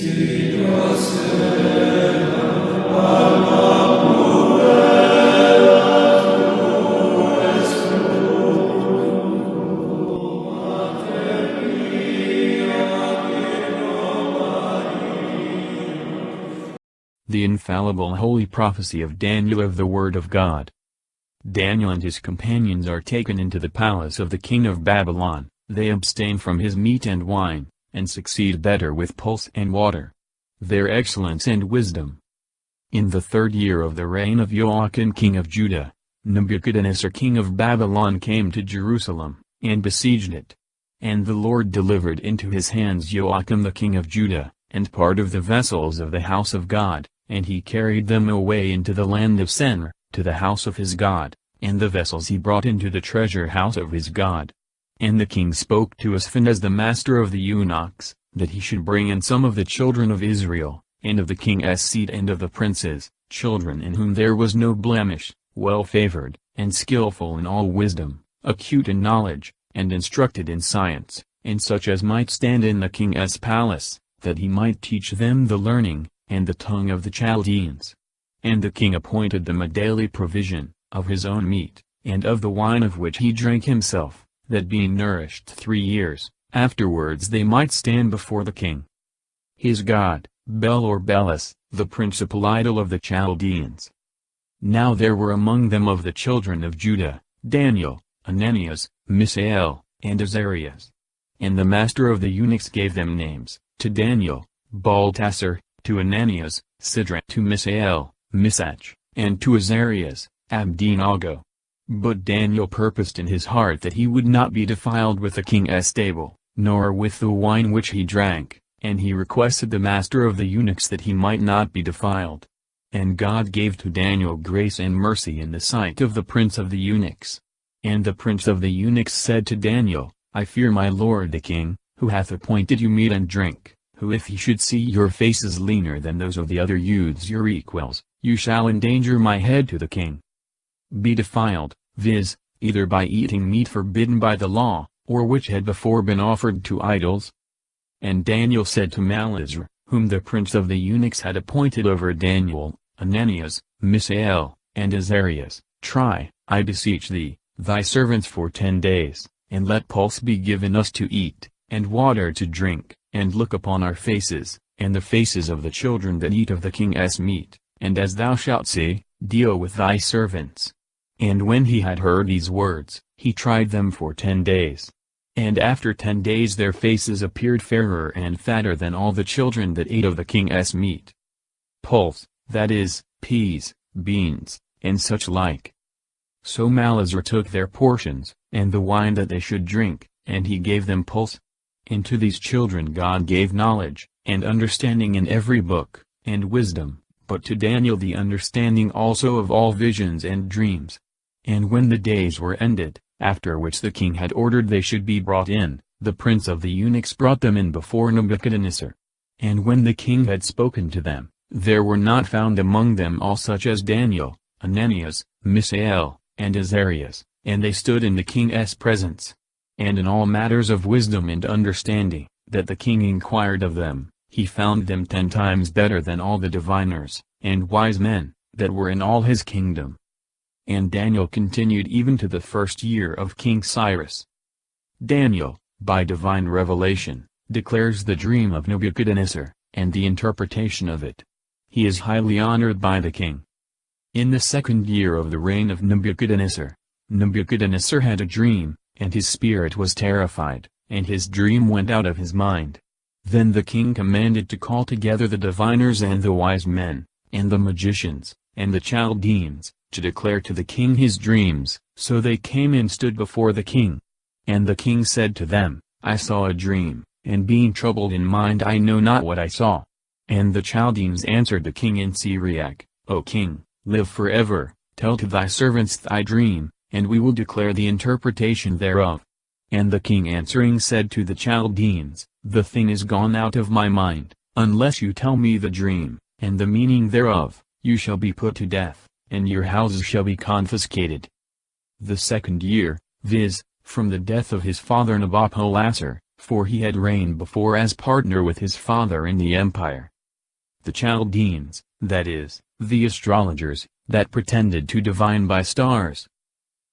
The infallible holy prophecy of Daniel of the Word of God. Daniel and his companions are taken into the palace of the king of Babylon. They abstain from his meat and wine, and succeed better with pulse and water. Their excellence and wisdom. In the 3rd year of the reign of Joachim king of Judah, Nebuchadnezzar king of Babylon came to Jerusalem, and besieged it. And the Lord delivered into his hands Joachim the king of Judah, and part of the vessels of the house of God, and he carried them away into the land of Senir, to the house of his God, and the vessels he brought into the treasure house of his God. And the king spoke to Ashpenaz the master of the eunuchs, that he should bring in some of the children of Israel, and of the king's seed and of the princes, children in whom there was no blemish, well-favored, and skillful in all wisdom, acute in knowledge, and instructed in science, and such as might stand in the king's palace, that he might teach them the learning, and the tongue of the Chaldeans. And the king appointed them a daily provision, of his own meat, and of the wine of which he drank himself, that being nourished 3 years, afterwards they might stand before the king. His god, Bel or Belus, the principal idol of the Chaldeans. Now there were among them of the children of Judah, Daniel, Ananias, Misael, and Azarias. And the master of the eunuchs gave them names, to Daniel, Baltasar, to Ananias, Sidrak, to Misael, Misach, and to Azarias, Abednego. But Daniel purposed in his heart that he would not be defiled with the king's table, nor with the wine which he drank, and he requested the master of the eunuchs that he might not be defiled. And God gave to Daniel grace and mercy in the sight of the prince of the eunuchs. And the prince of the eunuchs said to Daniel, I fear my lord the king, who hath appointed you meat and drink, who if he should see your faces leaner than those of the other youths your equals, you shall endanger my head to the king. Be defiled, viz., either by eating meat forbidden by the law, or which had before been offered to idols. And Daniel said to Melazar, whom the prince of the eunuchs had appointed over Daniel, Ananias, Misael, and Azarias, Try, I beseech thee, thy servants for 10 days, and let pulse be given us to eat, and water to drink, and look upon our faces, and the faces of the children that eat of the king's meat, and as thou shalt say, deal with thy servants. And when he had heard these words, he tried them for 10 days. And after 10 days their faces appeared fairer and fatter than all the children that ate of the king's meat. Pulse, that is, peas, beans, and such like. So Melazar took their portions, and the wine that they should drink, and he gave them pulse. And to these children God gave knowledge, and understanding in every book, and wisdom, but to Daniel the understanding also of all visions and dreams. And when the days were ended, after which the king had ordered they should be brought in, the prince of the eunuchs brought them in before Nebuchadnezzar. And when the king had spoken to them, there were not found among them all such as Daniel, Ananias, Misael, and Azarias, and they stood in the king's presence. And in all matters of wisdom and understanding, that the king inquired of them, he found them 10 times better than all the diviners, and wise men, that were in all his kingdom. And Daniel continued even to the 1st year of King Cyrus. Daniel, by divine revelation, declares the dream of Nebuchadnezzar, and the interpretation of it. He is highly honored by the king. In the 2nd year of the reign of Nebuchadnezzar, Nebuchadnezzar had a dream, and his spirit was terrified, and his dream went out of his mind. Then the king commanded to call together the diviners and the wise men, and the magicians, and the Chaldeans, to declare to the king his dreams. So they came and stood before the king. And the king said to them, I saw a dream, and being troubled in mind I know not what I saw. And the Chaldeans answered the king in Syriac, O king, live forever, tell to thy servants thy dream, and we will declare the interpretation thereof. And the king answering said to the Chaldeans, The thing is gone out of my mind, unless you tell me the dream, and the meaning thereof, you shall be put to death, and your houses shall be confiscated. The 2nd year, viz., from the death of his father Nabopolassar, for he had reigned before as partner with his father in the empire. The Chaldeans, that is, the astrologers, that pretended to divine by stars.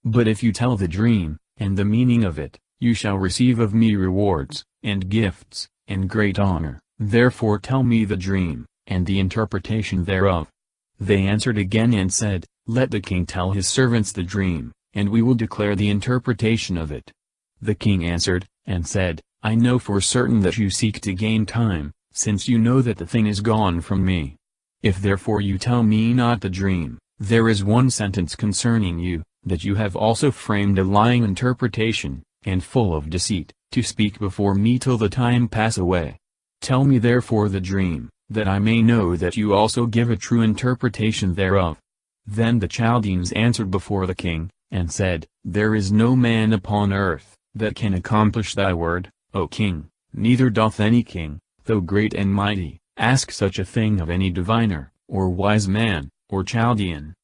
But if you tell the dream, and the meaning of it, you shall receive of me rewards, and gifts, and great honor. Therefore tell me the dream, and the interpretation thereof. They answered again and said, Let the king tell his servants the dream, and we will declare the interpretation of it. The king answered, and said, I know for certain that you seek to gain time, since you know that the thing is gone from me. If therefore you tell me not the dream, there is one sentence concerning you, that you have also framed a lying interpretation, and full of deceit, to speak before me till the time pass away. Tell me therefore the dream, that I may know that you also give a true interpretation thereof. Then the Chaldeans answered before the king, and said, There is no man upon earth, that can accomplish thy word, O king, neither doth any king, though great and mighty, ask such a thing of any diviner, or wise man, or Chaldean.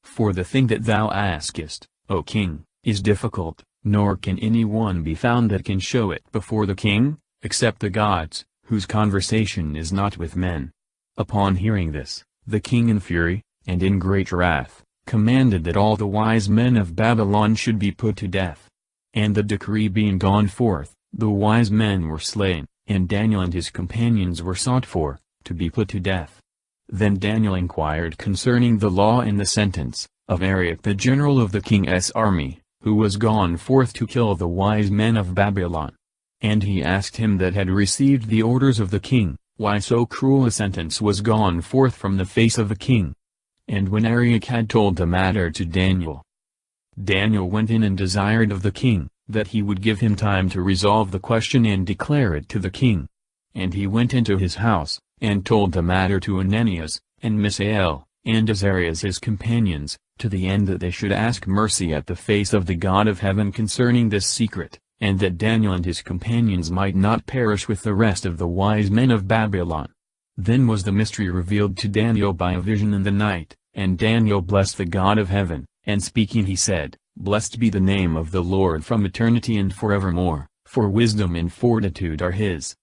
For the thing that thou askest, O king, is difficult, nor can any one be found that can show it before the king, except the gods, whose conversation is not with men. Upon hearing this, the king in fury, and in great wrath, commanded that all the wise men of Babylon should be put to death. And the decree being gone forth, the wise men were slain, and Daniel and his companions were sought for, to be put to death. Then Daniel inquired concerning the law and the sentence, of Arioch the general of the king's army, who was gone forth to kill the wise men of Babylon. And he asked him that had received the orders of the king, why so cruel a sentence was gone forth from the face of the king. And when Arioch had told the matter to Daniel, Daniel went in and desired of the king, that he would give him time to resolve the question and declare it to the king. And he went into his house, and told the matter to Ananias, and Misael, and Azarias his companions, to the end that they should ask mercy at the face of the God of heaven concerning this secret, and that Daniel and his companions might not perish with the rest of the wise men of Babylon. Then was the mystery revealed to Daniel by a vision in the night, and Daniel blessed the God of heaven, and speaking he said, Blessed be the name of the Lord from eternity and forevermore, for wisdom and fortitude are his.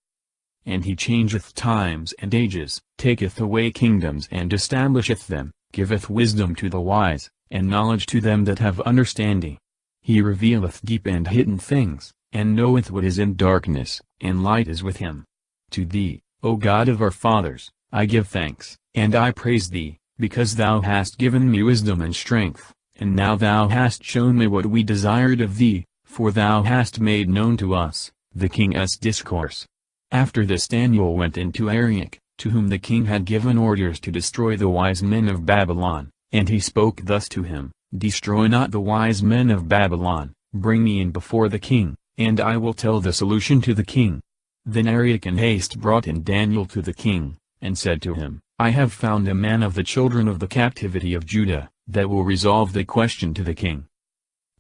And he changeth times and ages, taketh away kingdoms and establisheth them, giveth wisdom to the wise, and knowledge to them that have understanding. He revealeth deep and hidden things, and knoweth what is in darkness, and light is with him. To thee, O God of our fathers, I give thanks, and I praise thee, because thou hast given me wisdom and strength, and now thou hast shown me what we desired of thee, for thou hast made known to us, the king's discourse. After this Daniel went into Arioch, to whom the king had given orders to destroy the wise men of Babylon, and he spoke thus to him, Destroy not the wise men of Babylon, bring me in before the king, and I will tell the solution to the king. Then Arioch in haste brought in Daniel to the king, and said to him, I have found a man of the children of the captivity of Judah, that will resolve the question to the king.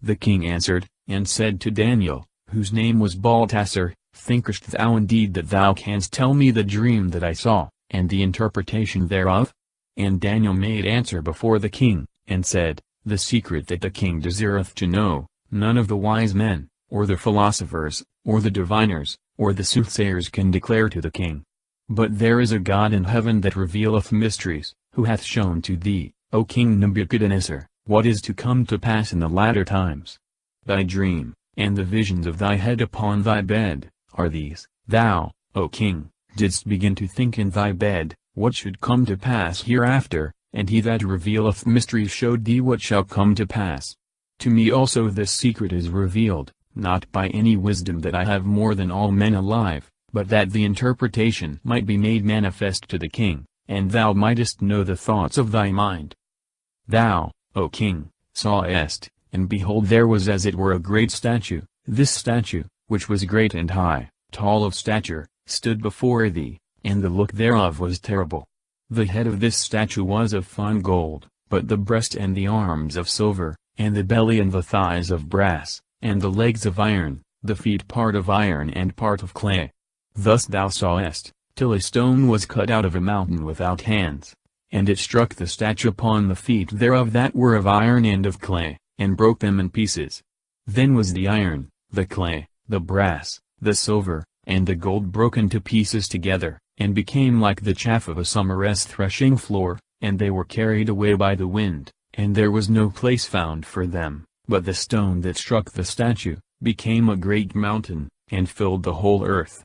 The king answered, and said to Daniel, whose name was Baltasar, Thinkest thou indeed that thou canst tell me the dream that I saw, and the interpretation thereof? And Daniel made answer before the king, and said, The secret that the king desireth to know, none of the wise men, or the philosophers, or the diviners, or the soothsayers can declare to the king. But there is a God in heaven that revealeth mysteries, who hath shown to thee, O King Nebuchadnezzar, what is to come to pass in the latter times. Thy dream, and the visions of thy head upon thy bed, are these. Thou, O king, didst begin to think in thy bed, what should come to pass hereafter, and he that revealeth mysteries showed thee what shall come to pass. To me also this secret is revealed, not by any wisdom that I have more than all men alive, but that the interpretation might be made manifest to the king, and thou mightest know the thoughts of thy mind. Thou, O king, sawest, and behold there was as it were a great statue, this statue, which was great and high, tall of stature, stood before thee, and the look thereof was terrible. The head of this statue was of fine gold, but the breast and the arms of silver, and the belly and the thighs of brass, and the legs of iron, the feet part of iron and part of clay. Thus thou sawest, till a stone was cut out of a mountain without hands, and it struck the statue upon the feet thereof that were of iron and of clay, and broke them in pieces. Then was the iron, the clay, the brass, the silver, and the gold broken to pieces together, and became like the chaff of a summer's threshing floor, and they were carried away by the wind, and there was no place found for them, but the stone that struck the statue, became a great mountain, and filled the whole earth.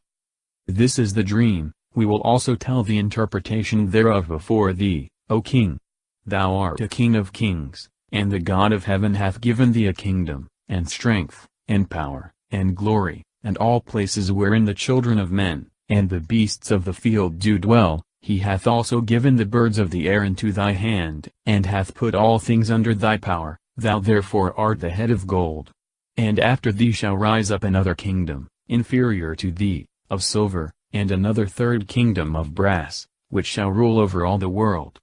This is the dream. We will also tell the interpretation thereof before thee, O king. Thou art a king of kings, and the God of heaven hath given thee a kingdom, and strength, and power, and glory, and all places wherein the children of men, and the beasts of the field do dwell. He hath also given the birds of the air into thy hand, and hath put all things under thy power. Thou therefore art the head of gold. And after thee shall rise up another kingdom, inferior to thee, of silver, and another third kingdom of brass, which shall rule over all the world.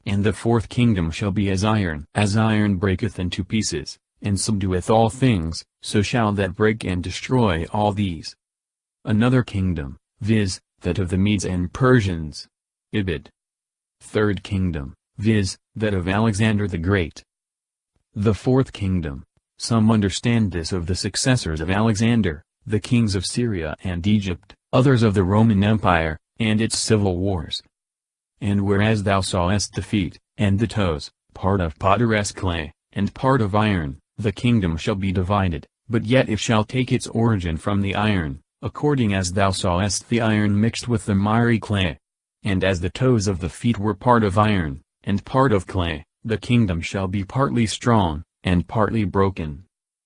And the fourth kingdom shall be as iron breaketh into pieces, and subdueth all things, so shall that break and destroy all these. Another kingdom, viz., that of the Medes and Persians. Ibid. Third kingdom, viz., that of Alexander the Great. The fourth kingdom. Some understand this of the successors of Alexander, the kings of Syria and Egypt, others of the Roman Empire, and its civil wars. And whereas thou sawest the feet, and the toes, part of potter's clay, and part of iron, the kingdom shall be divided, but yet it shall take its origin from the iron, according as thou sawest the iron mixed with the miry clay. And as the toes of the feet were part of iron, and part of clay, the kingdom shall be partly strong, and partly broken.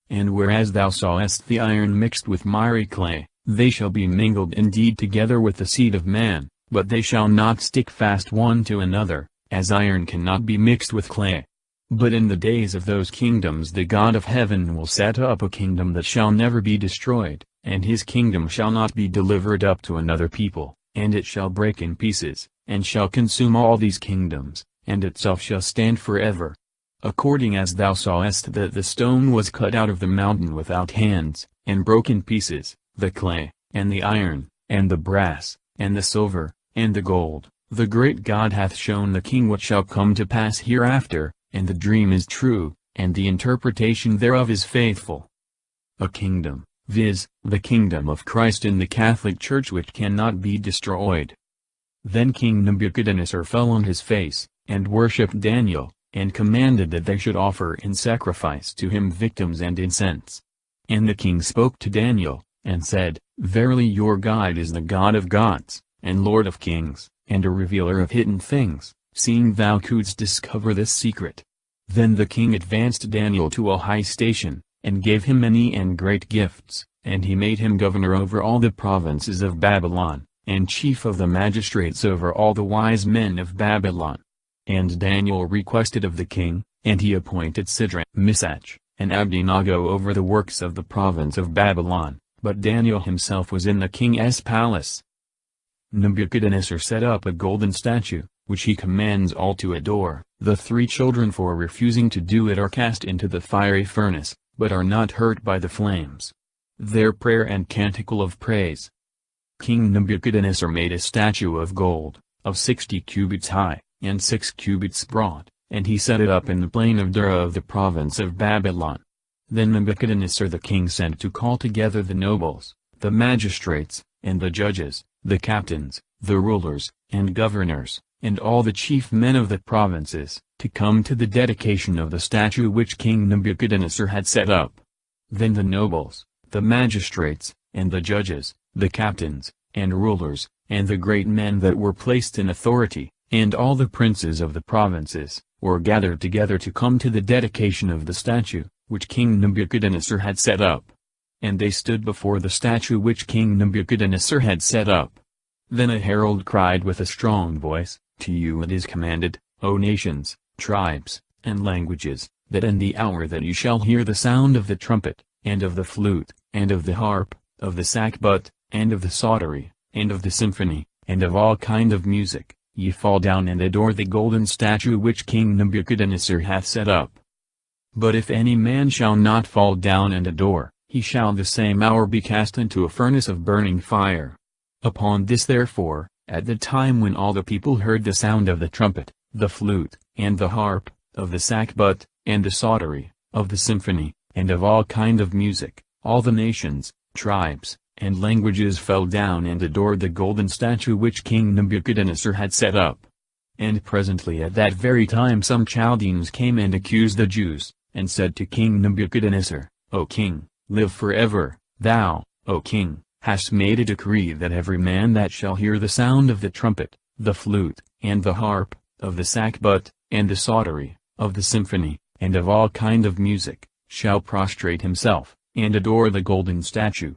And whereas thou sawest the iron mixed with miry clay, they shall be mingled indeed together with the seed of man, but they shall not stick fast one to another, as iron cannot be mixed with clay. But in the days of those kingdoms the God of heaven will set up a kingdom that shall never be destroyed, and his kingdom shall not be delivered up to another people, and it shall break in pieces, and shall consume all these kingdoms, and itself shall stand forever. According as thou sawest that the stone was cut out of the mountain without hands, and broke in pieces, the clay, and the iron, and the brass, and the silver, and the gold, the great God hath shown the king what shall come to pass hereafter, and the dream is true, and the interpretation thereof is faithful. A kingdom, viz., the kingdom of Christ in the Catholic Church which cannot be destroyed. Then King Nebuchadnezzar fell on his face, and worshipped Daniel, and commanded that they should offer in sacrifice to him victims and incense. And the king spoke to Daniel, and said, Verily your God is the God of gods, and Lord of kings, and a revealer of hidden things, seeing thou couldst discover this secret. Then the king advanced Daniel to a high station, and gave him many and great gifts, and he made him governor over all the provinces of Babylon, and chief of the magistrates over all the wise men of Babylon. And Daniel requested of the king, and he appointed Shadrach, Meshach, and Abednego over the works of the province of Babylon, but Daniel himself was in the king's palace. Nebuchadnezzar set up a golden statue, which he commands all to adore. The three children for refusing to do it are cast into the fiery furnace, but are not hurt by the flames. Their prayer and canticle of praise. King Nebuchadnezzar made a statue of gold, of 60 cubits high, and 6 cubits broad, and he set it up in the plain of Dura of the province of Babylon. Then Nebuchadnezzar the king sent to call together the nobles, the magistrates, and the judges, the captains, the rulers, and governors, and all the chief men of the provinces, to come to the dedication of the statue which King Nebuchadnezzar had set up. Then the nobles, the magistrates, and the judges, the captains, and rulers, and the great men that were placed in authority, and all the princes of the provinces, were gathered together to come to the dedication of the statue, which King Nebuchadnezzar had set up. And they stood before the statue which King Nebuchadnezzar had set up. Then a herald cried with a strong voice, To you it is commanded, O nations, tribes, and languages, that in the hour that you shall hear the sound of the trumpet, and of the flute, and of the harp, of the sackbut, and of the psaltery, and of the symphony, and of all kind of music, ye fall down and adore the golden statue which King Nebuchadnezzar hath set up. But if any man shall not fall down and adore, he shall the same hour be cast into a furnace of burning fire. Upon this therefore, at the time when all the people heard the sound of the trumpet, the flute, and the harp, of the sackbut, and the psaltery, of the symphony, and of all kind of music, all the nations, tribes, and languages fell down and adored the golden statue which King Nebuchadnezzar had set up. And presently at that very time some Chaldeans came and accused the Jews, and said to King Nebuchadnezzar, O king, live forever, thou, O king, hast made a decree that every man that shall hear the sound of the trumpet, the flute, and the harp, of the sackbut, and the psaltery, of the symphony, and of all kind of music, shall prostrate himself, and adore the golden statue.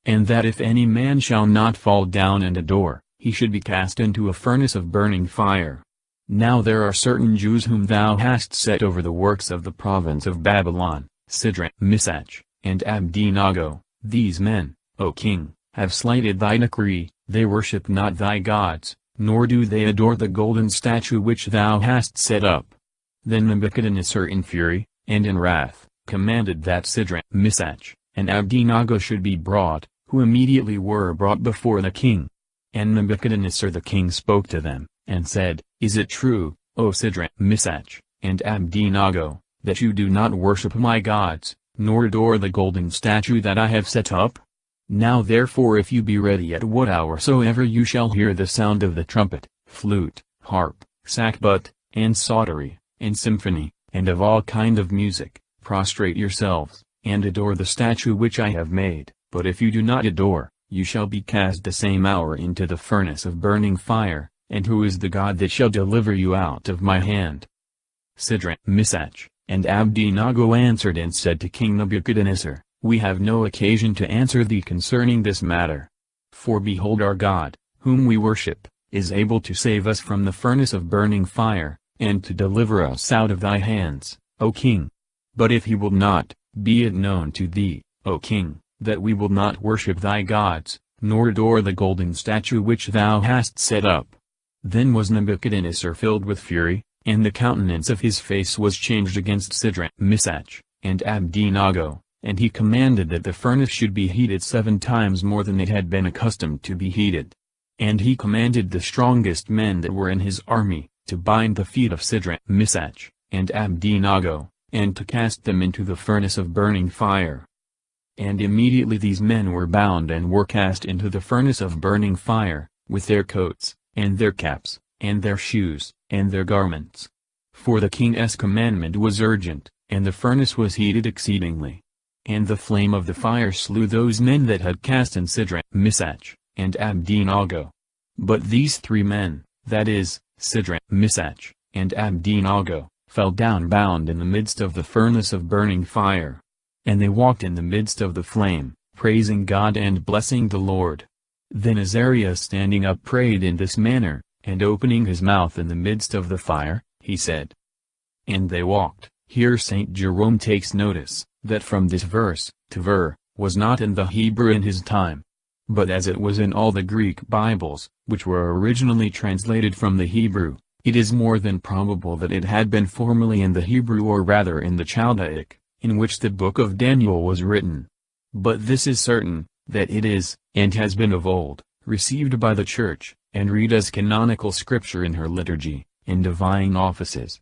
And that if any man shall not fall down and adore, he should be cast into a furnace of burning fire. Now there are certain Jews whom thou hast set over the works of the province of Babylon, Shadrach, Meshach, and Abednego. These men, O king, have slighted thy decree, they worship not thy gods, nor do they adore the golden statue which thou hast set up. Then Nebuchadnezzar in fury, and in wrath, commanded that Shadrach, Meshach, and Abednego should be brought, who immediately were brought before the king. And Nebuchadnezzar the king spoke to them, and said, Is it true, O Shadrach, Meshach, and Abednego, that you do not worship my gods, nor adore the golden statue that I have set up? Now therefore if you be ready at what hour soever you shall hear the sound of the trumpet, flute, harp, sackbut, and psaltery, and symphony, and of all kind of music, prostrate yourselves, and adore the statue which I have made, but if you do not adore, you shall be cast the same hour into the furnace of burning fire, and who is the God that shall deliver you out of my hand? Shadrach, Meshach, and Abednego answered and said to King Nebuchadnezzar, We have no occasion to answer thee concerning this matter. For behold our God, whom we worship, is able to save us from the furnace of burning fire, and to deliver us out of thy hands, O king. But if he will not, be it known to thee, O king, that we will not worship thy gods, nor adore the golden statue which thou hast set up. Then was Nebuchadnezzar filled with fury, and the countenance of his face was changed against Shadrach, Meshach, and Abednego, and he commanded that the furnace should be heated 7 times more than it had been accustomed to be heated. And he commanded the strongest men that were in his army, to bind the feet of Shadrach, Meshach, and Abednego, and to cast them into the furnace of burning fire. And immediately these men were bound and were cast into the furnace of burning fire, with their coats, and their caps, and their shoes, and their garments. For the king's commandment was urgent, and the furnace was heated exceedingly. And the flame of the fire slew those men that had cast in Shadrach, Meshach, and Abednego. But these 3 men, that is, Shadrach, Meshach, and Abednego, fell down bound in the midst of the furnace of burning fire. And they walked in the midst of the flame, praising God and blessing the Lord. Then Azariah standing up prayed in this manner, and opening his mouth in the midst of the fire, he said. And they walked. Here St. Jerome takes notice, that from this verse, tver, was not in the Hebrew in his time. But as it was in all the Greek Bibles, which were originally translated from the Hebrew, it is more than probable that it had been formerly in the Hebrew or rather in the Chaldaic, in which the book of Daniel was written. But this is certain, that it is, and has been of old, received by the Church, and read as canonical scripture in her liturgy, in divine offices.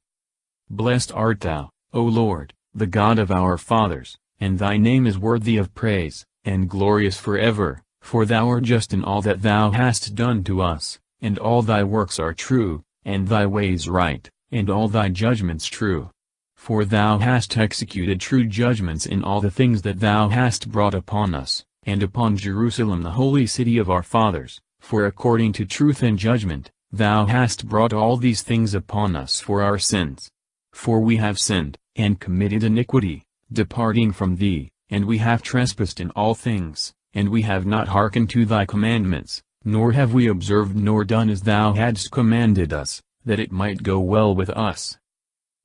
Blessed art thou, O Lord, the God of our fathers, and thy name is worthy of praise, and glorious forever, for thou art just in all that thou hast done to us, and all thy works are true, and thy ways right, and all thy judgments true. For thou hast executed true judgments in all the things that thou hast brought upon us, and upon Jerusalem the holy city of our fathers, for according to truth and judgment, thou hast brought all these things upon us for our sins. For we have sinned, and committed iniquity, departing from thee, and we have trespassed in all things, and we have not hearkened to thy commandments, nor have we observed nor done as thou hadst commanded us, that it might go well with us.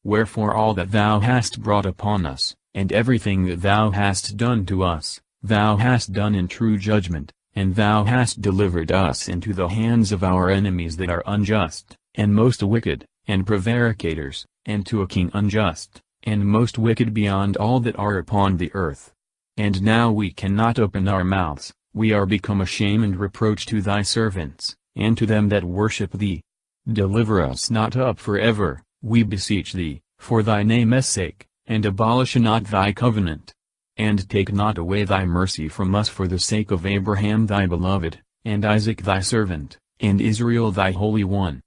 Wherefore all that thou hast brought upon us, and everything that thou hast done to us, thou hast done in true judgment, and thou hast delivered us into the hands of our enemies that are unjust, and most wicked, and prevaricators, and to a king unjust, and most wicked beyond all that are upon the earth. And now we cannot open our mouths, we are become a shame and reproach to thy servants, and to them that worship thee. Deliver us not up forever, we beseech thee, for thy name's sake, and abolish not thy covenant. And take not away thy mercy from us for the sake of Abraham thy beloved, and Isaac thy servant, and Israel thy Holy One,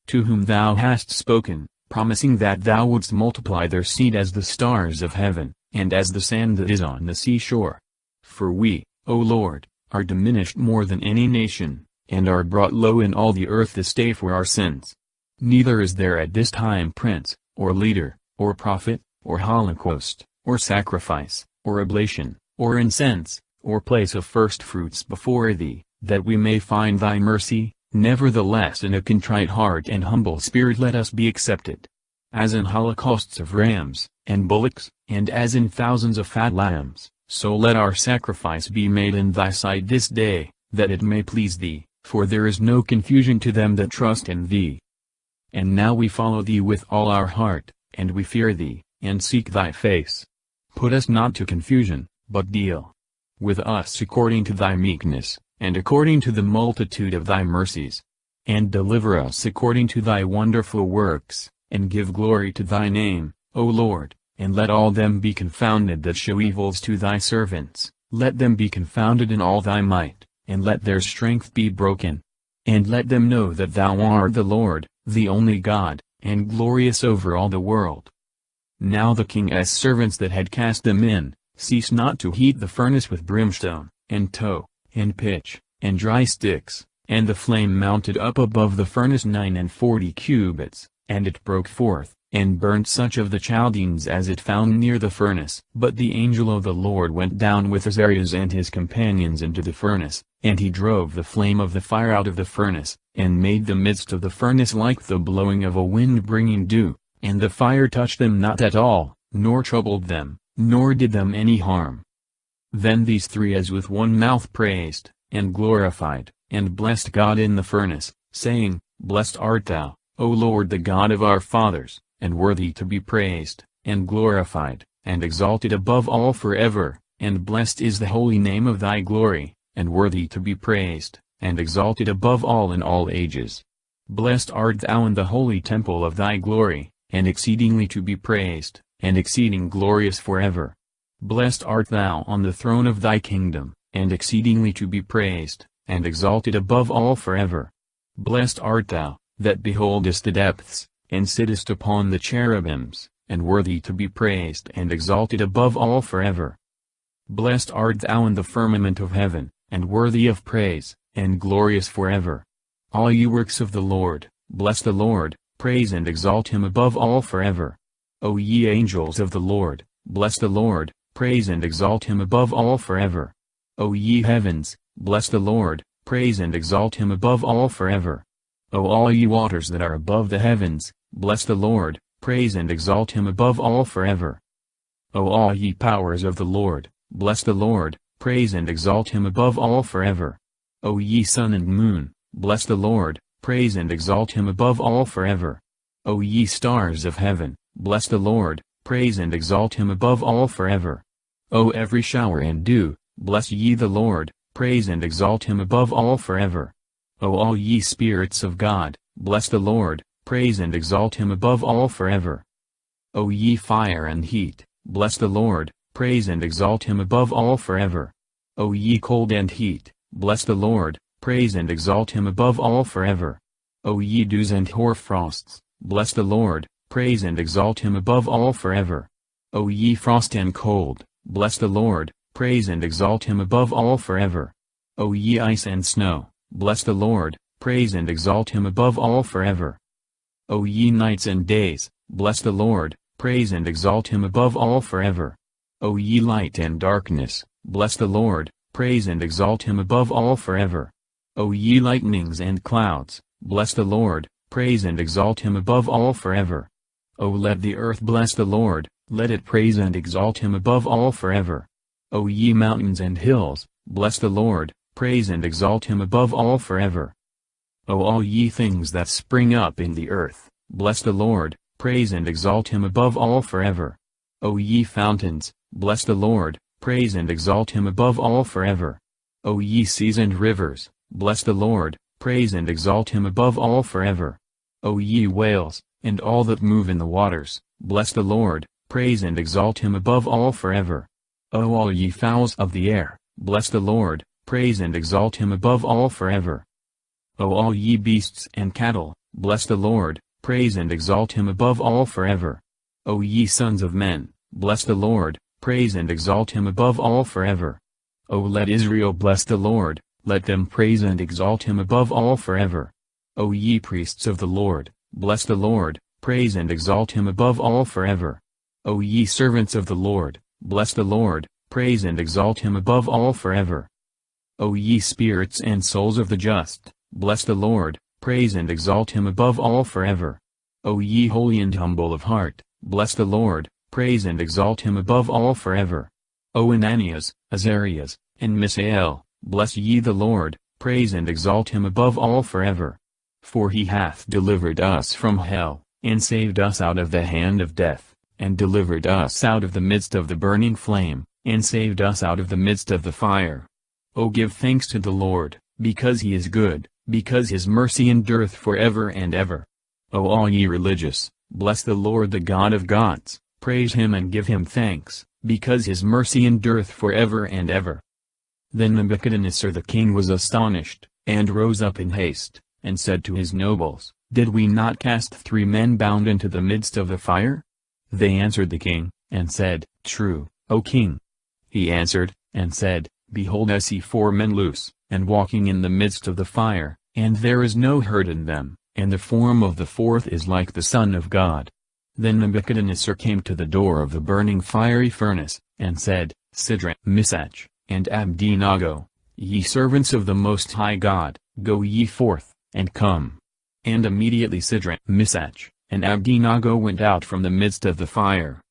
to whom thou hast spoken, promising that thou wouldst multiply their seed as the stars of heaven, and as the sand that is on the seashore. For we, O Lord, are diminished more than any nation, and are brought low in all the earth this day for our sins. Neither is there at this time prince, or leader, or prophet, or holocaust, or sacrifice, or oblation, or incense, or place of firstfruits before thee, that we may find thy mercy. Nevertheless in a contrite heart and humble spirit let us be accepted. As in holocausts of rams, and bullocks, and as in thousands of fat lambs, so let our sacrifice be made in thy sight this day, that it may please thee, for there is no confusion to them that trust in thee. And now we follow thee with all our heart, and we fear thee, and seek thy face. Put us not to confusion, but deal with us according to thy meekness, and according to the multitude of thy mercies. And deliver us according to thy wonderful works, and give glory to thy name, O Lord, and let all them be confounded that show evils to thy servants, let them be confounded in all thy might, and let their strength be broken. And let them know that thou art the Lord, the only God, and glorious over all the world. Now the king's servants that had cast them in, ceased not to heat the furnace with brimstone, and tow, and pitch, and dry sticks, and the flame mounted up above the furnace 49 cubits, and it broke forth, and burnt such of the Chaldeans as it found near the furnace. But the angel of the Lord went down with Azarias and his companions into the furnace, and he drove the flame of the fire out of the furnace, and made the midst of the furnace like the blowing of a wind bringing dew, and the fire touched them not at all, nor troubled them, nor did them any harm. Then these three as with one mouth praised, and glorified, and blessed God in the furnace, saying, Blessed art thou, O Lord the God of our fathers, and worthy to be praised, and glorified, and exalted above all forever, and blessed is the holy name of thy glory, and worthy to be praised, and exalted above all in all ages. Blessed art thou in the holy temple of thy glory, and exceedingly to be praised, and exceeding glorious forever. Blessed art thou on the throne of thy kingdom, and exceedingly to be praised, and exalted above all forever. Blessed art thou, that beholdest the depths, and sittest upon the cherubims, and worthy to be praised and exalted above all forever. Blessed art thou in the firmament of heaven, and worthy of praise, and glorious forever. All ye works of the Lord, bless the Lord, praise and exalt him above all forever. O ye angels of the Lord, bless the Lord, praise and exalt him above all forever. O ye heavens, bless the Lord, praise and exalt him above all forever. O all ye waters that are above the heavens, bless the Lord, praise and exalt him above all forever. O all ye powers of the Lord, bless the Lord, praise and exalt him above all forever. O ye sun and moon, bless the Lord, praise and exalt him above all forever. O ye stars of heaven, bless the Lord, praise and exalt him above all forever. O every shower and dew, bless ye the Lord, praise and exalt him above all forever. O all ye spirits of God, bless the Lord, praise and exalt him above all forever. O ye fire and heat, bless the Lord, praise and exalt him above all forever. O ye cold and heat, bless the Lord, praise and exalt him above all forever. O ye dews and hoarfrosts, bless the Lord, praise and exalt him above all forever. O ye frost and cold, bless the Lord, praise and exalt him above all forever. O ye ice and snow, bless the Lord, praise and exalt him above all forever. O ye nights and days, bless the Lord, praise and exalt him above all forever. O ye light and darkness, bless the Lord, praise and exalt him above all forever. O ye lightnings and clouds, bless the Lord, praise and exalt him above all forever. O let the earth bless the Lord, let it praise and exalt him above all forever. O ye mountains and hills, bless the Lord, praise and exalt him above all forever. O all ye things that spring up in the earth, bless the Lord, praise and exalt him above all forever. O ye fountains, bless the Lord, praise and exalt him above all forever. O ye seas and rivers, bless the Lord, praise and exalt him above all forever. O ye whales, and all that move in the waters, bless the Lord, praise and exalt him above all forever. O all ye fowls of the air, bless the Lord, praise and exalt him above all forever. O all ye beasts and cattle, bless the Lord, praise and exalt him above all forever. O ye sons of men, bless the Lord, praise and exalt him above all forever. O let Israel bless the Lord, let them praise and exalt him above all forever. O ye priests of the Lord, bless the Lord, praise and exalt him above all forever. O ye servants of the Lord, bless the Lord, praise and exalt him above all forever. O ye spirits and souls of the just, bless the Lord, praise and exalt him above all forever. O ye holy and humble of heart, bless the Lord, praise and exalt him above all forever. O Ananias, Azarias, and Misael, bless ye the Lord, praise and exalt him above all forever. For he hath delivered us from hell, and saved us out of the hand of death, and delivered us out of the midst of the burning flame, and saved us out of the midst of the fire. O give thanks to the Lord, because he is good, because his mercy endureth forever and ever. O all ye religious, bless the Lord the God of gods, praise him and give him thanks, because his mercy endureth forever and ever. Then Nebuchadnezzar the king was astonished, and rose up in haste, and said to his nobles, Did we not cast 3 men bound into the midst of the fire? They answered the king, and said, True, O king. He answered, and said, Behold, I see 4 men loose, and walking in the midst of the fire, and there is no hurt in them, and the form of the 4th is like the Son of God. Then Nebuchadnezzar came to the door of the burning fiery furnace, and said, Shadrach, Meshach, and Abednego, ye servants of the Most High God, go ye forth, and come. And immediately Shadrach, Meshach, and Abednego went out from the midst of the fire.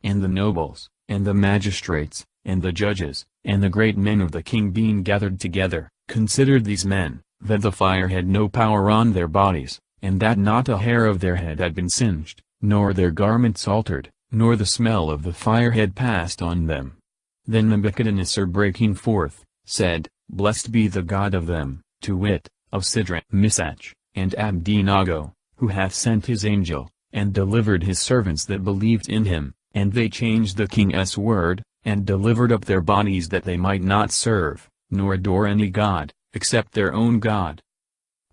And the nobles, and the magistrates, and the judges, and the great men of the king being gathered together, considered these men, that the fire had no power on their bodies, and that not a hair of their head had been singed, nor their garments altered, nor the smell of the fire had passed on them. Then Nebuchadnezzar breaking forth, said, Blessed be the God of them, to wit, of Shadrach, Meshach, and Abednego, who hath sent his angel, and delivered his servants that believed in him, and they changed the king's word, and delivered up their bodies that they might not serve, nor adore any god, except their own God.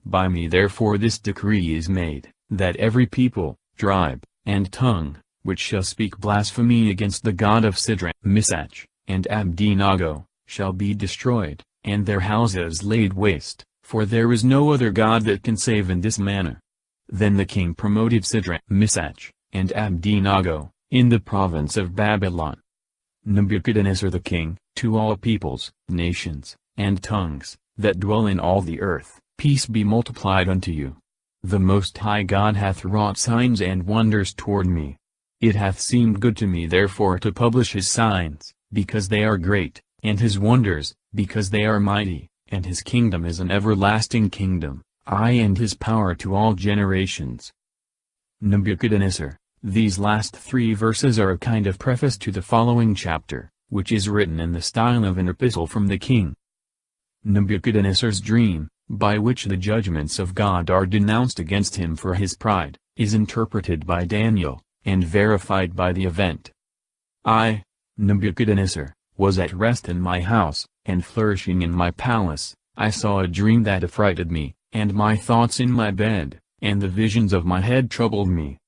By me therefore this decree is made, that every people, tribe, and tongue, which shall speak blasphemy against the God of Shadrach, Meshach, and Abednego, shall be destroyed, and their houses laid waste, for there is no other God that can save in this manner. Then the king promoted Shadrach, Meshach, and Abednego, in the province of Babylon. Nebuchadnezzar the king, to all peoples, nations, and tongues, that dwell in all the earth, peace be multiplied unto you. The Most High God hath wrought signs and wonders toward me. It hath seemed good to me therefore to publish his signs, because they are great, and his wonders, because they are mighty, and his kingdom is an everlasting kingdom, and his power to all generations. Nebuchadnezzar. These last 3 verses are a kind of preface to the following chapter, which is written in the style of an epistle from the king. Nebuchadnezzar's dream, by which the judgments of God are denounced against him for his pride, is interpreted by Daniel, and verified by the event. I, Nebuchadnezzar, was at rest in my house, and flourishing in my palace. I saw a dream that affrighted me, and my thoughts in my bed, and the visions of my head troubled me.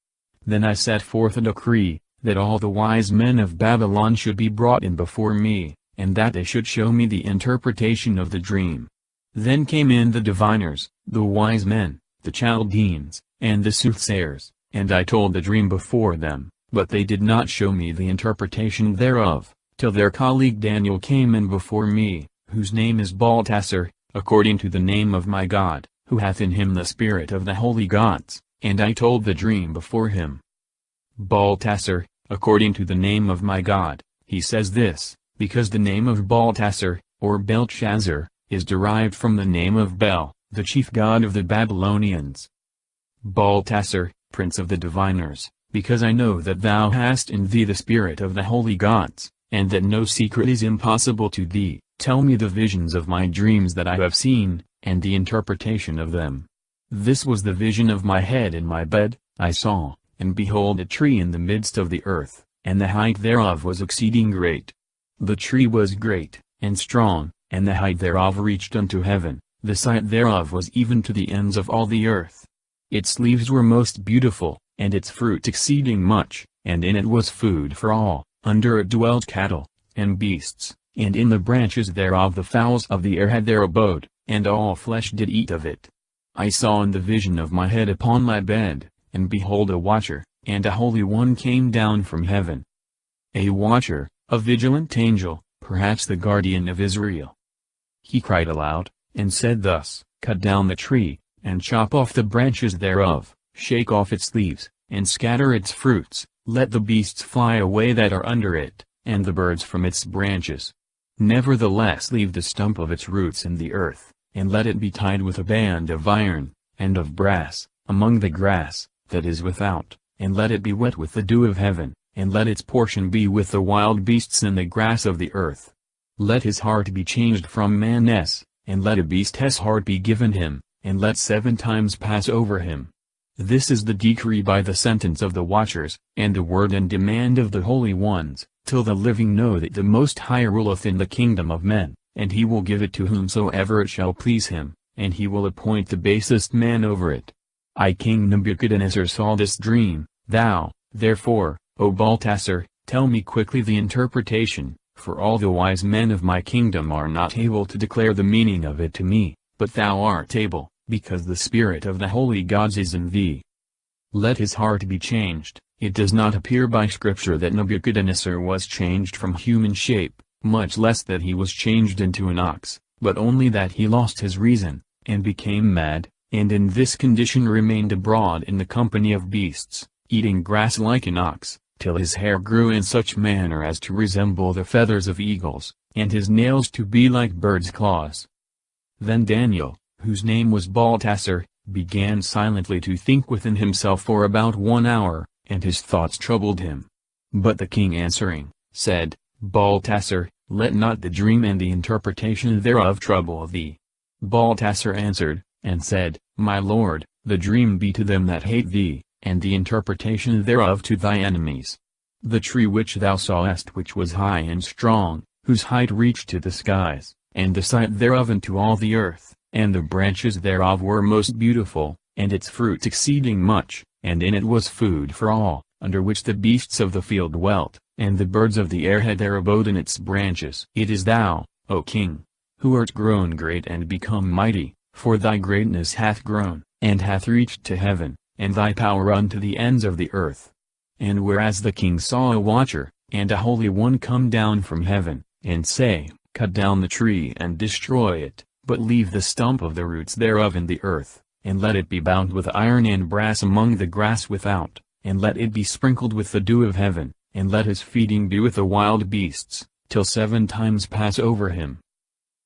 Then I set forth a decree, that all the wise men of Babylon should be brought in before me, and that they should show me the interpretation of the dream. Then came in the diviners, the wise men, the Chaldeans, and the soothsayers, and I told the dream before them, but they did not show me the interpretation thereof, till their colleague Daniel came in before me, whose name is Belteshazzar, according to the name of my God, who hath in him the spirit of the holy gods, and I told the dream before him. Belteshazzar, according to the name of my God, he says this, because the name of Belteshazzar, or Belshazzar, is derived from the name of Bel, the chief god of the Babylonians. Belteshazzar, prince of the diviners, because I know that thou hast in thee the spirit of the holy gods, and that no secret is impossible to thee, tell me the visions of my dreams that I have seen, and the interpretation of them. This was the vision of my head in my bed. I saw, and behold a tree in the midst of the earth, and the height thereof was exceeding great. The tree was great, and strong, and the height thereof reached unto heaven, the sight thereof was even to the ends of all the earth. Its leaves were most beautiful, and its fruit exceeding much, and in it was food for all. Under it dwelt cattle, and beasts, and in the branches thereof the fowls of the air had their abode, and all flesh did eat of it. I saw in the vision of my head upon my bed, and behold a watcher, and a holy one came down from heaven. A watcher, a vigilant angel, perhaps the guardian of Israel. He cried aloud, and said thus, Cut down the tree, and chop off the branches thereof, shake off its leaves, and scatter its fruits, let the beasts fly away that are under it, and the birds from its branches. Nevertheless leave the stump of its roots in the earth, and let it be tied with a band of iron, and of brass, among the grass, that is without, and let it be wet with the dew of heaven, and let its portion be with the wild beasts in the grass of the earth. Let his heart be changed from man's, and let a beast's heart be given him, and let 7 times pass over him. This is the decree by the sentence of the watchers, and the word and demand of the holy ones, till the living know that the Most High ruleth in the kingdom of men, and he will give it to whomsoever it shall please him, and he will appoint the basest man over it. I King Nebuchadnezzar saw this dream. Thou, therefore, O Baltasar, tell me quickly the interpretation, for all the wise men of my kingdom are not able to declare the meaning of it to me, but thou art able, because the spirit of the holy gods is in thee. Let his heart be changed. It does not appear by Scripture that Nebuchadnezzar was changed from human shape, much less that he was changed into an ox, but only that he lost his reason, and became mad, and in this condition remained abroad in the company of beasts, eating grass like an ox, till his hair grew in such manner as to resemble the feathers of eagles, and his nails to be like birds' claws. Then Daniel, whose name was Baltasar, began silently to think within himself for about 1 hour, and his thoughts troubled him. But the king answering, said, Baltasar, let not the dream and the interpretation thereof trouble thee. Baltasar answered, and said, My lord, the dream be to them that hate thee, and the interpretation thereof to thy enemies. The tree which thou sawest which was high and strong, whose height reached to the skies, and the sight thereof unto all the earth, and the branches thereof were most beautiful, and its fruit exceeding much, and in it was food for all, under which the beasts of the field dwelt, and the birds of the air had their abode in its branches. It is thou, O king, who art grown great and become mighty, for thy greatness hath grown, and hath reached to heaven, and thy power unto the ends of the earth. And whereas the king saw a watcher, and a holy one come down from heaven, and say, Cut down the tree and destroy it, but leave the stump of the roots thereof in the earth, and let it be bound with iron and brass among the grass without, and let it be sprinkled with the dew of heaven, and let his feeding be with the wild beasts, till 7 times pass over him.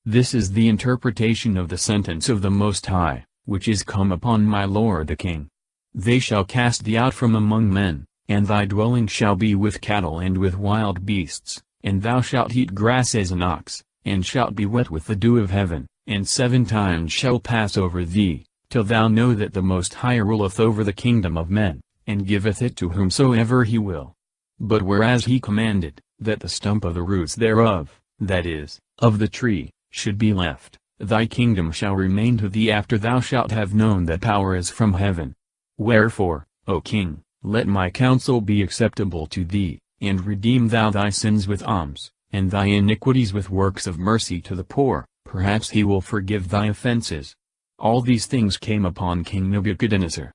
This is the interpretation of the sentence of the Most High, which is come upon my lord the king. They shall cast thee out from among men, and thy dwelling shall be with cattle and with wild beasts, and thou shalt eat grass as an ox, and shalt be wet with the dew of heaven, and 7 times shall pass over thee, till thou know that the Most High ruleth over the kingdom of men, and giveth it to whomsoever he will. But whereas he commanded, that the stump of the roots thereof, that is, of the tree, should be left, thy kingdom shall remain to thee after thou shalt have known that power is from heaven. Wherefore, O king, let my counsel be acceptable to thee, and redeem thou thy sins with alms, and thy iniquities with works of mercy to the poor, perhaps he will forgive thy offenses. All these things came upon King Nebuchadnezzar.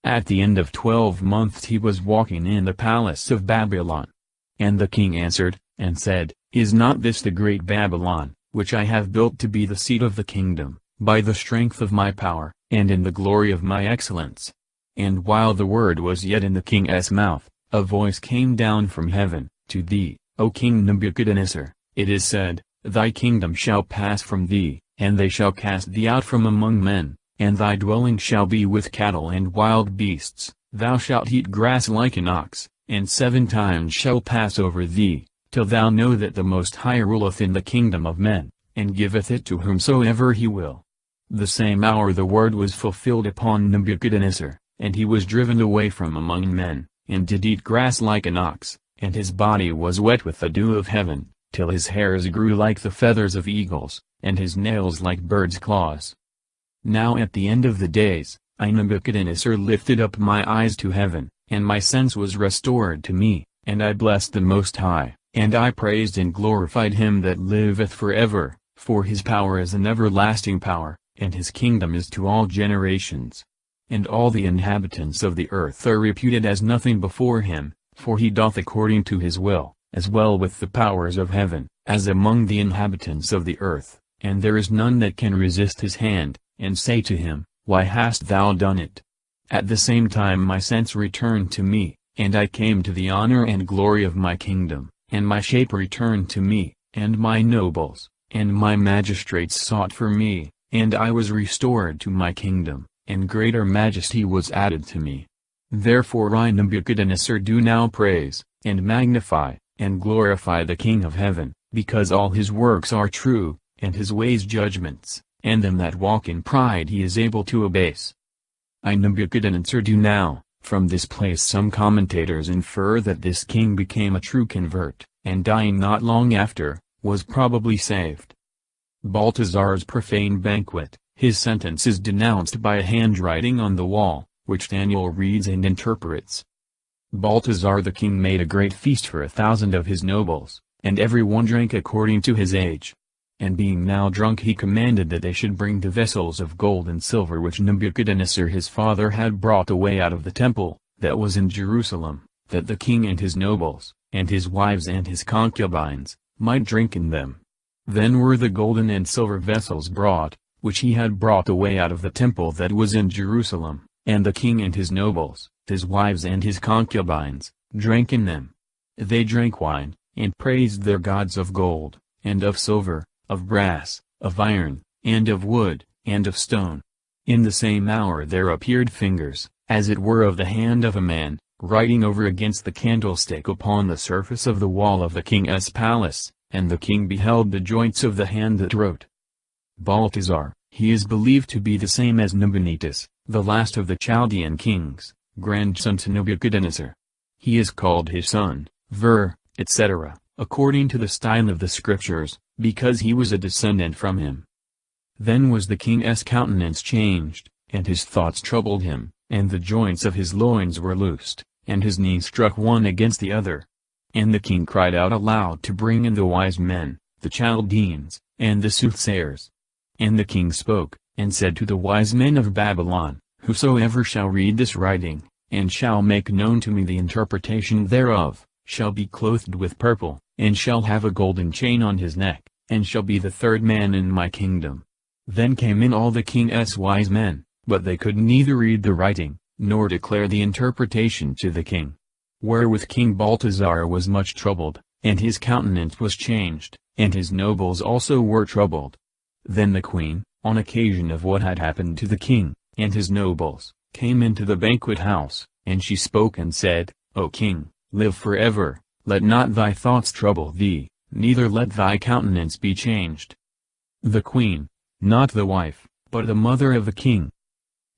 At the end of 12 months he was walking in the palace of Babylon. And the king answered, and said, Is not this the great Babylon, which I have built to be the seat of the kingdom, by the strength of my power, and in the glory of my excellence? And while the word was yet in the king's mouth, a voice came down from heaven, To thee, O King Nebuchadnezzar, it is said, Thy kingdom shall pass from thee, and they shall cast thee out from among men, and thy dwelling shall be with cattle and wild beasts. Thou shalt eat grass like an ox, and 7 times shall pass over thee, till thou know that the Most High ruleth in the kingdom of men, and giveth it to whomsoever he will. The same hour the word was fulfilled upon Nebuchadnezzar, and he was driven away from among men, and did eat grass like an ox, and his body was wet with the dew of heaven, till his hairs grew like the feathers of eagles, and his nails like birds' claws. Now at the end of the days, I Nebuchadnezzar lifted up my eyes to heaven, and my sense was restored to me, and I blessed the Most High, and I praised and glorified him that liveth forever, for his power is an everlasting power, and his kingdom is to all generations. And all the inhabitants of the earth are reputed as nothing before him, for he doth according to his will, as well with the powers of heaven, as among the inhabitants of the earth, and there is none that can resist his hand, and say to him, Why hast thou done it? At the same time my sense returned to me, and I came to the honor and glory of my kingdom, and my shape returned to me, and my nobles, and my magistrates sought for me, and I was restored to my kingdom, and greater majesty was added to me. Therefore I Nebuchadnezzar do now praise, and magnify, and glorify the King of heaven, because all his works are true, and his ways judgments, and them that walk in pride he is able to abase. I Nebuchadnezzar do now, from this place some commentators infer that this king became a true convert, and dying not long after, was probably saved. Balthazar's profane banquet, his sentence is denounced by a handwriting on the wall, which Daniel reads and interprets. Balthazar the king made a great feast for 1,000 of his nobles, and every one drank according to his age. And being now drunk he commanded that they should bring the vessels of gold and silver which Nebuchadnezzar his father had brought away out of the temple, that was in Jerusalem, that the king and his nobles, and his wives and his concubines, might drink in them. Then were the golden and silver vessels brought, which he had brought away out of the temple that was in Jerusalem, and the king and his nobles, his wives and his concubines, drank in them. They drank wine, and praised their gods of gold, and of silver, of brass, of iron, and of wood, and of stone. In the same hour there appeared fingers, as it were of the hand of a man, writing over against the candlestick upon the surface of the wall of the king's palace, and the king beheld the joints of the hand that wrote. Balthazar, he is believed to be the same as Nabonidus, the last of the Chaldean kings, grandson to Nebuchadnezzar. He is called his son, etc., according to the style of the scriptures, because he was a descendant from him. Then was the king's countenance changed, and his thoughts troubled him, and the joints of his loins were loosed, and his knees struck one against the other. And the king cried out aloud to bring in the wise men, the Chaldeans, and the soothsayers. And the king spoke, and said to the wise men of Babylon, Whosoever shall read this writing, and shall make known to me the interpretation thereof, shall be clothed with purple, and shall have a golden chain on his neck, and shall be the third man in my kingdom. Then came in all the king's wise men, but they could neither read the writing, nor declare the interpretation to the king. Wherewith King Balthazar was much troubled, and his countenance was changed, and his nobles also were troubled. Then the queen, on occasion of what had happened to the king, and his nobles, came into the banquet house, and she spoke and said, O king, live forever, let not thy thoughts trouble thee, neither let thy countenance be changed. The queen, not the wife, but the mother of the king.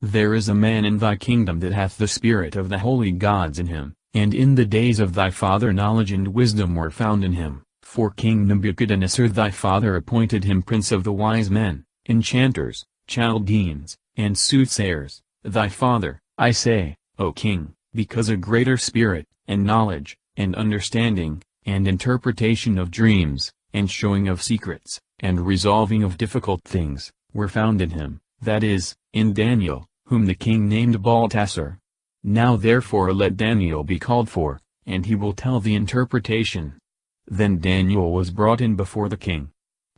There is a man in thy kingdom that hath the spirit of the holy gods in him, and in the days of thy father knowledge and wisdom were found in him, for King Nebuchadnezzar thy father appointed him prince of the wise men, enchanters, Chaldeans, and soothsayers. Thy father, I say, O king, because a greater spirit, and knowledge, and understanding, and interpretation of dreams, and showing of secrets, and resolving of difficult things, were found in him, that is, in Daniel, whom the king named Balthazar. Now therefore let Daniel be called for, and he will tell the interpretation. Then Daniel was brought in before the king.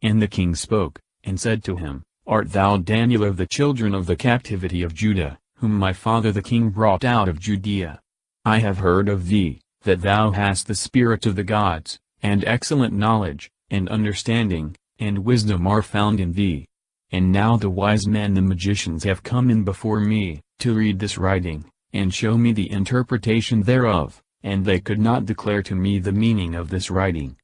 And the king spoke, and said to him, Art thou Daniel of the children of the captivity of Judah, whom my father the king brought out of Judea? I have heard of thee, that thou hast the spirit of the gods, and excellent knowledge, and understanding, and wisdom are found in thee. And now the wise men the magicians have come in before me, to read this writing, and show me the interpretation thereof, and they could not declare to me the meaning of this writing.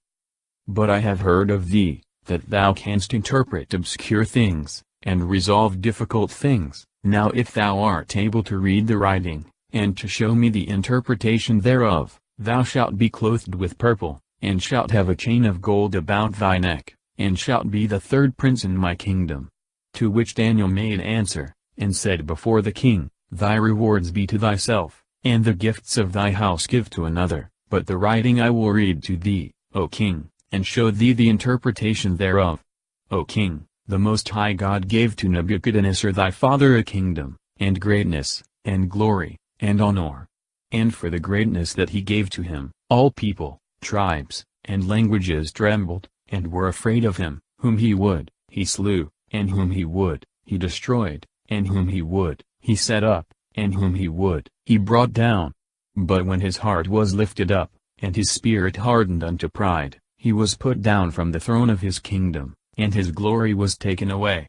But I have heard of thee, that thou canst interpret obscure things, and resolve difficult things. Now if thou art able to read the writing, and to show me the interpretation thereof, thou shalt be clothed with purple, and shalt have a chain of gold about thy neck, and shalt be the third prince in my kingdom. To which Daniel made answer, and said before the king, Thy rewards be to thyself, and the gifts of thy house give to another, but the writing I will read to thee, O king, and show thee the interpretation thereof. O king, the Most High God gave to Nebuchadnezzar thy father a kingdom, and greatness, and glory, and honor. And for the greatness that he gave to him, all people, tribes, and languages trembled, and were afraid of him. Whom he would, he slew, and whom he would, he destroyed, and whom he would, he set up, and whom he would, he brought down. But when his heart was lifted up, and his spirit hardened unto pride, he was put down from the throne of his kingdom, and his glory was taken away.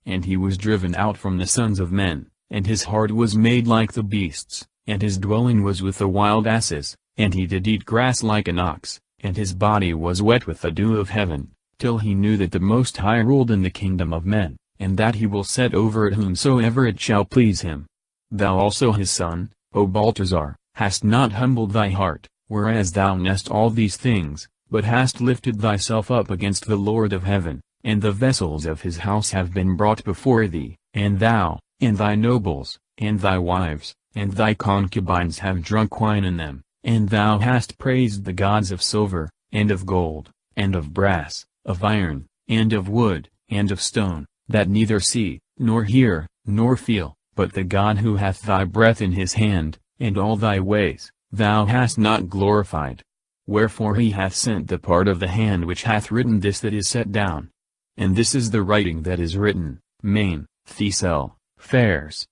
And he was driven out from the sons of men, and his heart was made like the beasts, and his dwelling was with the wild asses, and he did eat grass like an ox, and his body was wet with the dew of heaven, till he knew that the Most High ruled in the kingdom of men, and that he will set over it whomsoever it shall please him. Thou also his son, O Balthazar, hast not humbled thy heart, whereas thou knowest all these things, but hast lifted thyself up against the Lord of heaven, and the vessels of his house have been brought before thee, and thou, and thy nobles, and thy wives, and thy concubines have drunk wine in them, and thou hast praised the gods of silver, and of gold, and of brass, of iron, and of wood, and of stone, that neither see, nor hear, nor feel, but the God who hath thy breath in his hand, and all thy ways, thou hast not glorified. Wherefore he hath sent the part of the hand which hath written this that is set down. And this is the writing that is written, Main, Thesel, Fares.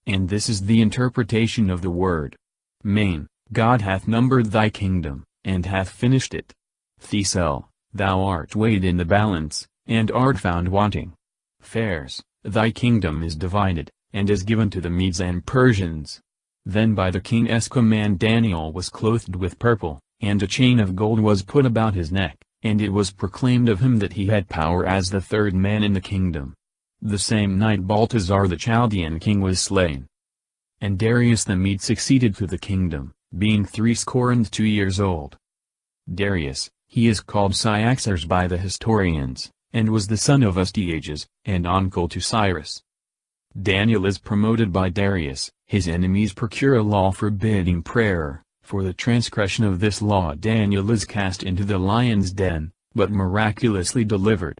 And this is the interpretation of the word. Main, God hath numbered thy kingdom, and hath finished it. Thesel, thou art weighed in the balance, and art found wanting. Fares, thy kingdom is divided, and is given to the Medes and Persians. Then by the king's command Daniel was clothed with purple, and a chain of gold was put about his neck, and it was proclaimed of him that he had power as the third man in the kingdom. The same night Balthazar the Chaldean king was slain. And Darius the Mede succeeded to the kingdom, being 62 years old. Darius, he is called Cyaxares by the historians, and was the son of Astyages, and uncle to Cyrus. Daniel is promoted by Darius. His enemies procure a law forbidding prayer. For the transgression of this law Daniel is cast into the lion's den, but miraculously delivered.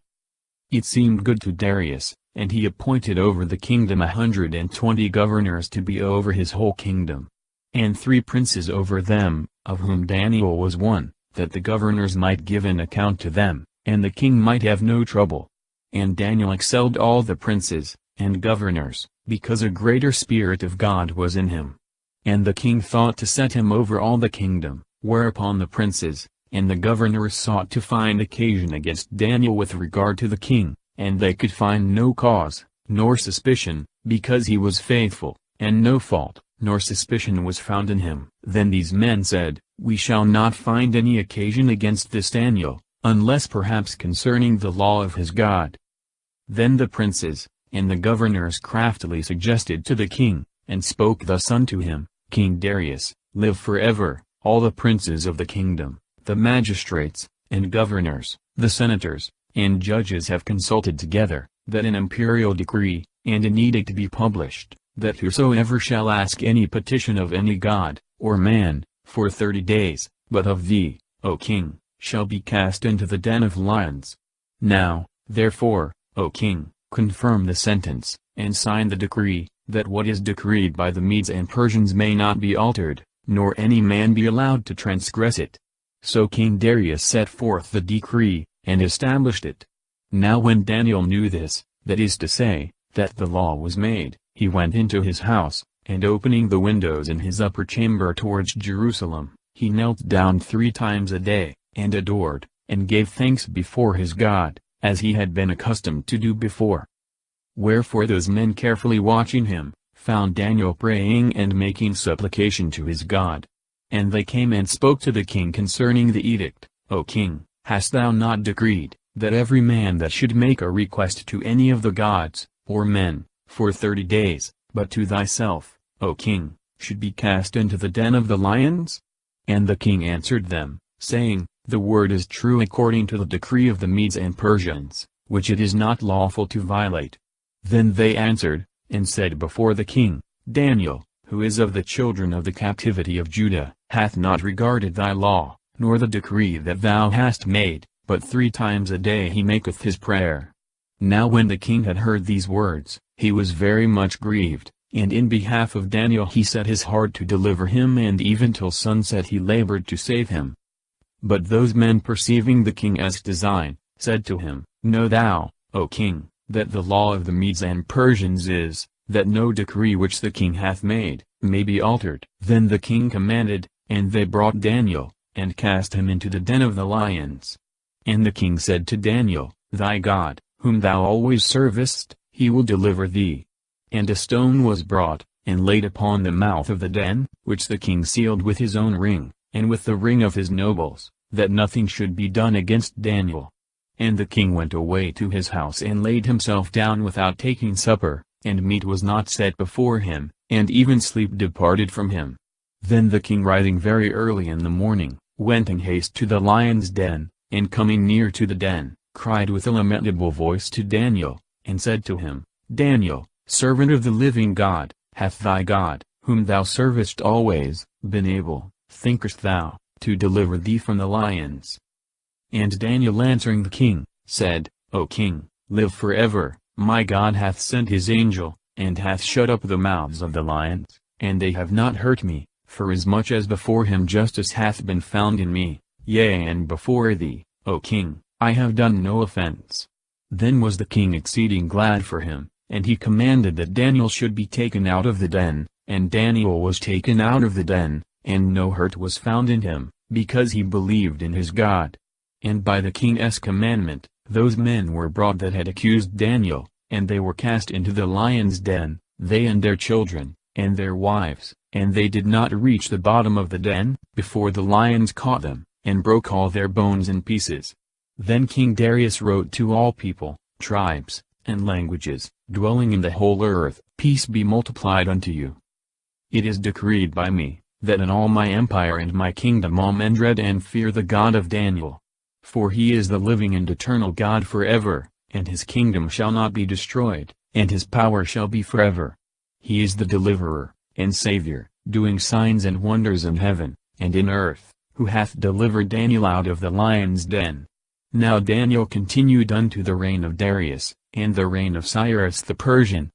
It seemed good to Darius, and he appointed over the kingdom 120 governors to be over his whole kingdom, and 3 princes over them, of whom Daniel was one, that the governors might give an account to them, and the king might have no trouble. And Daniel excelled all the princes, and governors, because a greater spirit of God was in him. And the king thought to set him over all the kingdom, whereupon the princes, and the governors sought to find occasion against Daniel with regard to the king, and they could find no cause, nor suspicion, because he was faithful, and no fault, nor suspicion was found in him. Then these men said, We shall not find any occasion against this Daniel, unless perhaps concerning the law of his God. Then the princes, and the governors craftily suggested to the king, and spoke thus unto him, King Darius, live forever. All the princes of the kingdom, the magistrates, and governors, the senators, and judges have consulted together, that an imperial decree, and an edict be published, that whosoever shall ask any petition of any god, or man, for 30 days, but of thee, O king, shall be cast into the den of lions. Now, therefore, O king, confirm the sentence, and sign the decree, that what is decreed by the Medes and Persians may not be altered, nor any man be allowed to transgress it. So King Darius set forth the decree, and established it. Now when Daniel knew this, that is to say, that the law was made, he went into his house, and opening the windows in his upper chamber towards Jerusalem, he knelt down 3 times a day, and adored, and gave thanks before his God, as he had been accustomed to do before. Wherefore those men carefully watching him, found Daniel praying and making supplication to his God. And they came and spoke to the king concerning the edict, O king, hast thou not decreed, that every man that should make a request to any of the gods, or men, for 30 days, but to thyself, O king, should be cast into the den of the lions? And the king answered them, saying, the word is true according to the decree of the Medes and Persians, which it is not lawful to violate. Then they answered, and said before the king, Daniel, who is of the children of the captivity of Judah, hath not regarded thy law, nor the decree that thou hast made, but 3 times a day he maketh his prayer. Now when the king had heard these words, he was very much grieved, and in behalf of Daniel he set his heart to deliver him, and even till sunset he labored to save him. But those men perceiving the king's design, said to him, Know thou, O king, that the law of the Medes and Persians is, that no decree which the king hath made, may be altered. Then the king commanded, and they brought Daniel, and cast him into the den of the lions. And the king said to Daniel, Thy God, whom thou always servest, he will deliver thee. And a stone was brought, and laid upon the mouth of the den, which the king sealed with his own ring, and with the ring of his nobles, that nothing should be done against Daniel. And the king went away to his house and laid himself down without taking supper, and meat was not set before him, and even sleep departed from him. Then the king, rising very early in the morning, went in haste to the lion's den, and coming near to the den, cried with a lamentable voice to Daniel, and said to him, Daniel, servant of the living God, hath thy God, whom thou servest always, been able, thinkest thou, to deliver thee from the lions? And Daniel answering the king, said, O king, live forever, my God hath sent his angel, and hath shut up the mouths of the lions, and they have not hurt me, forasmuch as before him justice hath been found in me, yea, and before thee, O king, I have done no offense. Then was the king exceeding glad for him, and he commanded that Daniel should be taken out of the den, and Daniel was taken out of the den, and no hurt was found in him, because he believed in his God. And by the king's commandment, those men were brought that had accused Daniel, and they were cast into the lion's den, they and their children, and their wives, and they did not reach the bottom of the den, before the lions caught them, and broke all their bones in pieces. Then King Darius wrote to all people, tribes, and languages, dwelling in the whole earth, Peace be multiplied unto you. It is decreed by me, that in all my empire and my kingdom all men dread and fear the God of Daniel. For he is the living and eternal God forever, and his kingdom shall not be destroyed, and his power shall be forever. He is the deliverer, and Savior, doing signs and wonders in heaven, and in earth, who hath delivered Daniel out of the lion's den. Now Daniel continued unto the reign of Darius, and the reign of Cyrus the Persian.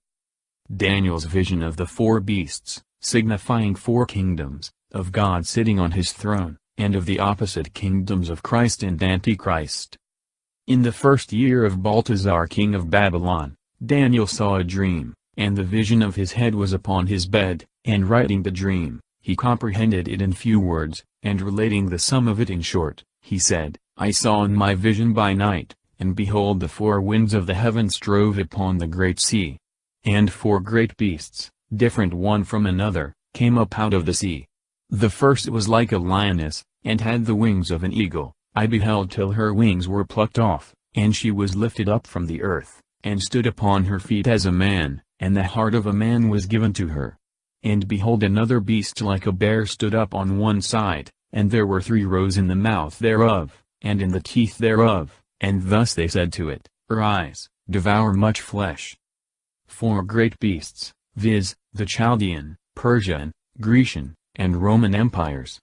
Daniel's vision of the 4 beasts, signifying 4 kingdoms, of God sitting on his throne, and of the opposite kingdoms of Christ and Antichrist. In the 1st year of Balthazar king of Babylon, Daniel saw a dream, and the vision of his head was upon his bed, and writing the dream, he comprehended it in few words, and relating the sum of it in short, he said, I saw in my vision by night, and behold the 4 winds of the heaven strove upon the great sea. And 4 great beasts, different one from another, came up out of the sea. The first was like a lioness, and had the wings of an eagle. I beheld till her wings were plucked off, and she was lifted up from the earth, and stood upon her feet as a man, and the heart of a man was given to her. And behold another beast like a bear stood up on one side, and there were 3 rows in the mouth thereof, and in the teeth thereof, and thus they said to it, Arise, devour much flesh. 4 great beasts, viz., the Chaldean, Persian, Grecian, and Roman empires.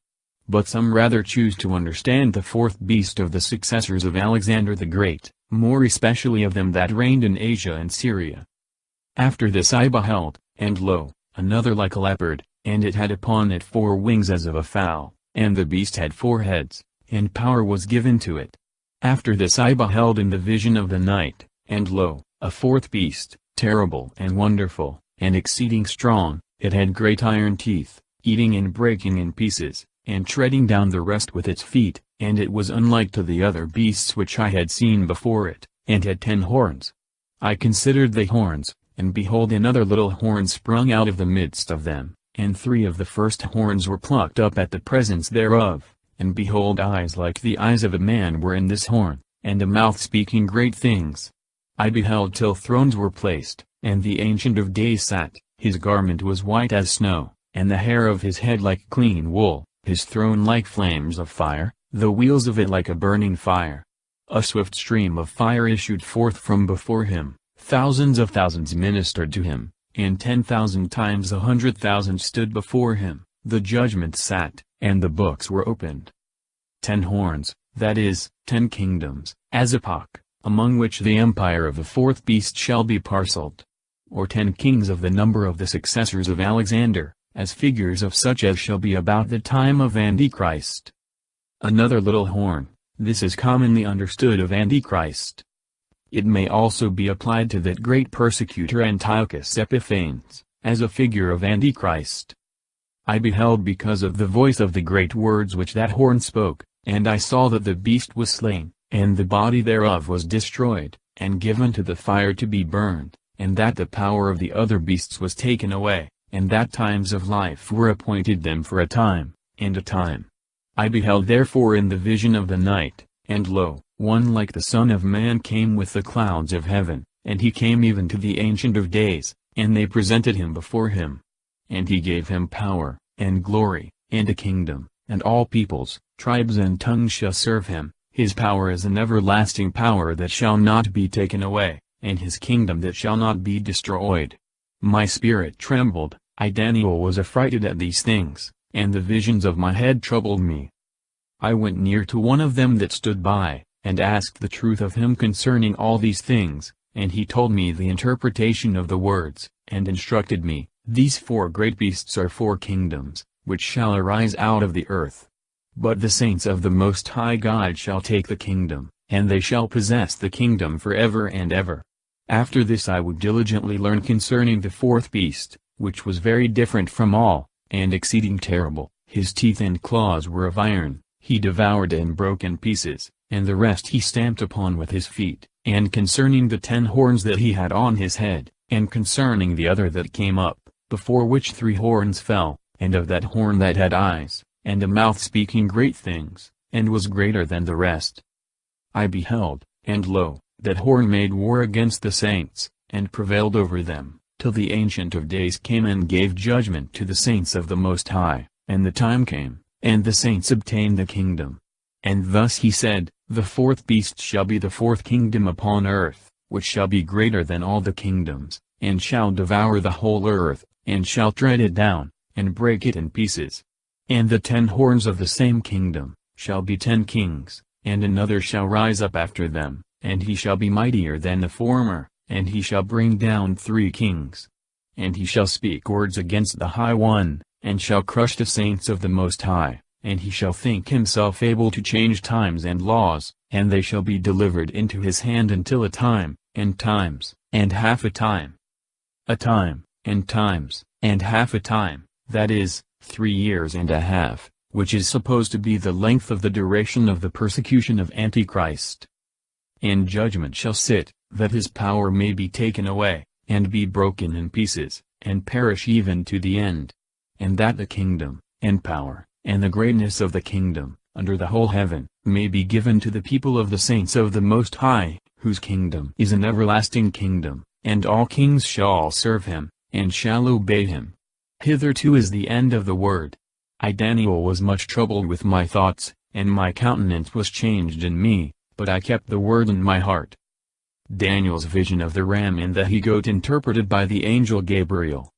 But some rather choose to understand the 4th beast of the successors of Alexander the Great, more especially of them that reigned in Asia and Syria. After this I beheld, and lo, another like a leopard, and it had upon it 4 wings as of a fowl, and the beast had 4 heads, and power was given to it. After this I beheld in the vision of the night, and lo, a 4th beast, terrible and wonderful, and exceeding strong, it had great iron teeth, eating and breaking in pieces, and treading down the rest with its feet, and it was unlike to the other beasts which I had seen before it, and had 10 horns. I considered the horns, and behold another little horn sprung out of the midst of them, and 3 of the first horns were plucked up at the presence thereof, and behold eyes like the eyes of a man were in this horn, and a mouth speaking great things. I beheld till thrones were placed, and the Ancient of Days sat, his garment was white as snow, and the hair of his head like clean wool, his throne like flames of fire, the wheels of it like a burning fire. A swift stream of fire issued forth from before him, thousands of thousands ministered to him, and 10,000 times 100,000 stood before him. The judgment sat, and the books were opened. 10 horns, that is, 10 kingdoms, as epoch, among which the empire of the fourth beast shall be parcelled. Or 10 kings of the number of the successors of Alexander, as figures of such as shall be about the time of Antichrist. Another little horn, this is commonly understood of Antichrist. It may also be applied to that great persecutor Antiochus Epiphanes, as a figure of Antichrist. I beheld because of the voice of the great words which that horn spoke, and I saw that the beast was slain, and the body thereof was destroyed, and given to the fire to be burned, and that the power of the other beasts was taken away, and that times of life were appointed them for a time, and a time. I beheld therefore in the vision of the night, and lo, one like the Son of Man came with the clouds of heaven, and he came even to the Ancient of Days, and they presented him before him. And he gave him power, and glory, and a kingdom, and all peoples, tribes and tongues shall serve him. His power is an everlasting power that shall not be taken away, and his kingdom that shall not be destroyed. My spirit trembled, I Daniel was affrighted at these things, and the visions of my head troubled me. I went near to one of them that stood by, and asked the truth of him concerning all these things, and he told me the interpretation of the words, and instructed me, these 4 great beasts are 4 kingdoms, which shall arise out of the earth. But the saints of the Most High God shall take the kingdom, and they shall possess the kingdom forever and ever. After this I would diligently learn concerning the 4th beast, which was very different from all, and exceeding terrible. His teeth and claws were of iron, he devoured and broke in pieces, and the rest he stamped upon with his feet. And concerning the 10 horns that he had on his head, and concerning the other that came up, before which 3 horns fell, and of that horn that had eyes, and a mouth speaking great things, and was greater than the rest. I beheld, and lo, that horn made war against the saints, and prevailed over them, till the Ancient of Days came and gave judgment to the saints of the Most High, and the time came, and the saints obtained the kingdom. And thus he said, the 4th beast shall be the 4th kingdom upon earth, which shall be greater than all the kingdoms, and shall devour the whole earth, and shall tread it down, and break it in pieces. And the 10 horns of the same kingdom, shall be 10 kings, and another shall rise up after them, and he shall be mightier than the former, and he shall bring down 3 kings. And he shall speak words against the High One, and shall crush the saints of the Most High, and he shall think himself able to change times and laws, and they shall be delivered into his hand until a time, and times, and half a time. A time, and times, and half a time, that is, 3 years and a half, which is supposed to be the length of the duration of the persecution of Antichrist. And judgment shall sit, that his power may be taken away, and be broken in pieces, and perish even to the end. And that the kingdom, and power, and the greatness of the kingdom, under the whole heaven, may be given to the people of the saints of the Most High, whose kingdom is an everlasting kingdom, and all kings shall serve him, and shall obey him. Hitherto is the end of the word. I Daniel was much troubled with my thoughts, and my countenance was changed in me, but I kept the word in my heart. Daniel's vision of the ram and the he-goat interpreted by the angel Gabriel.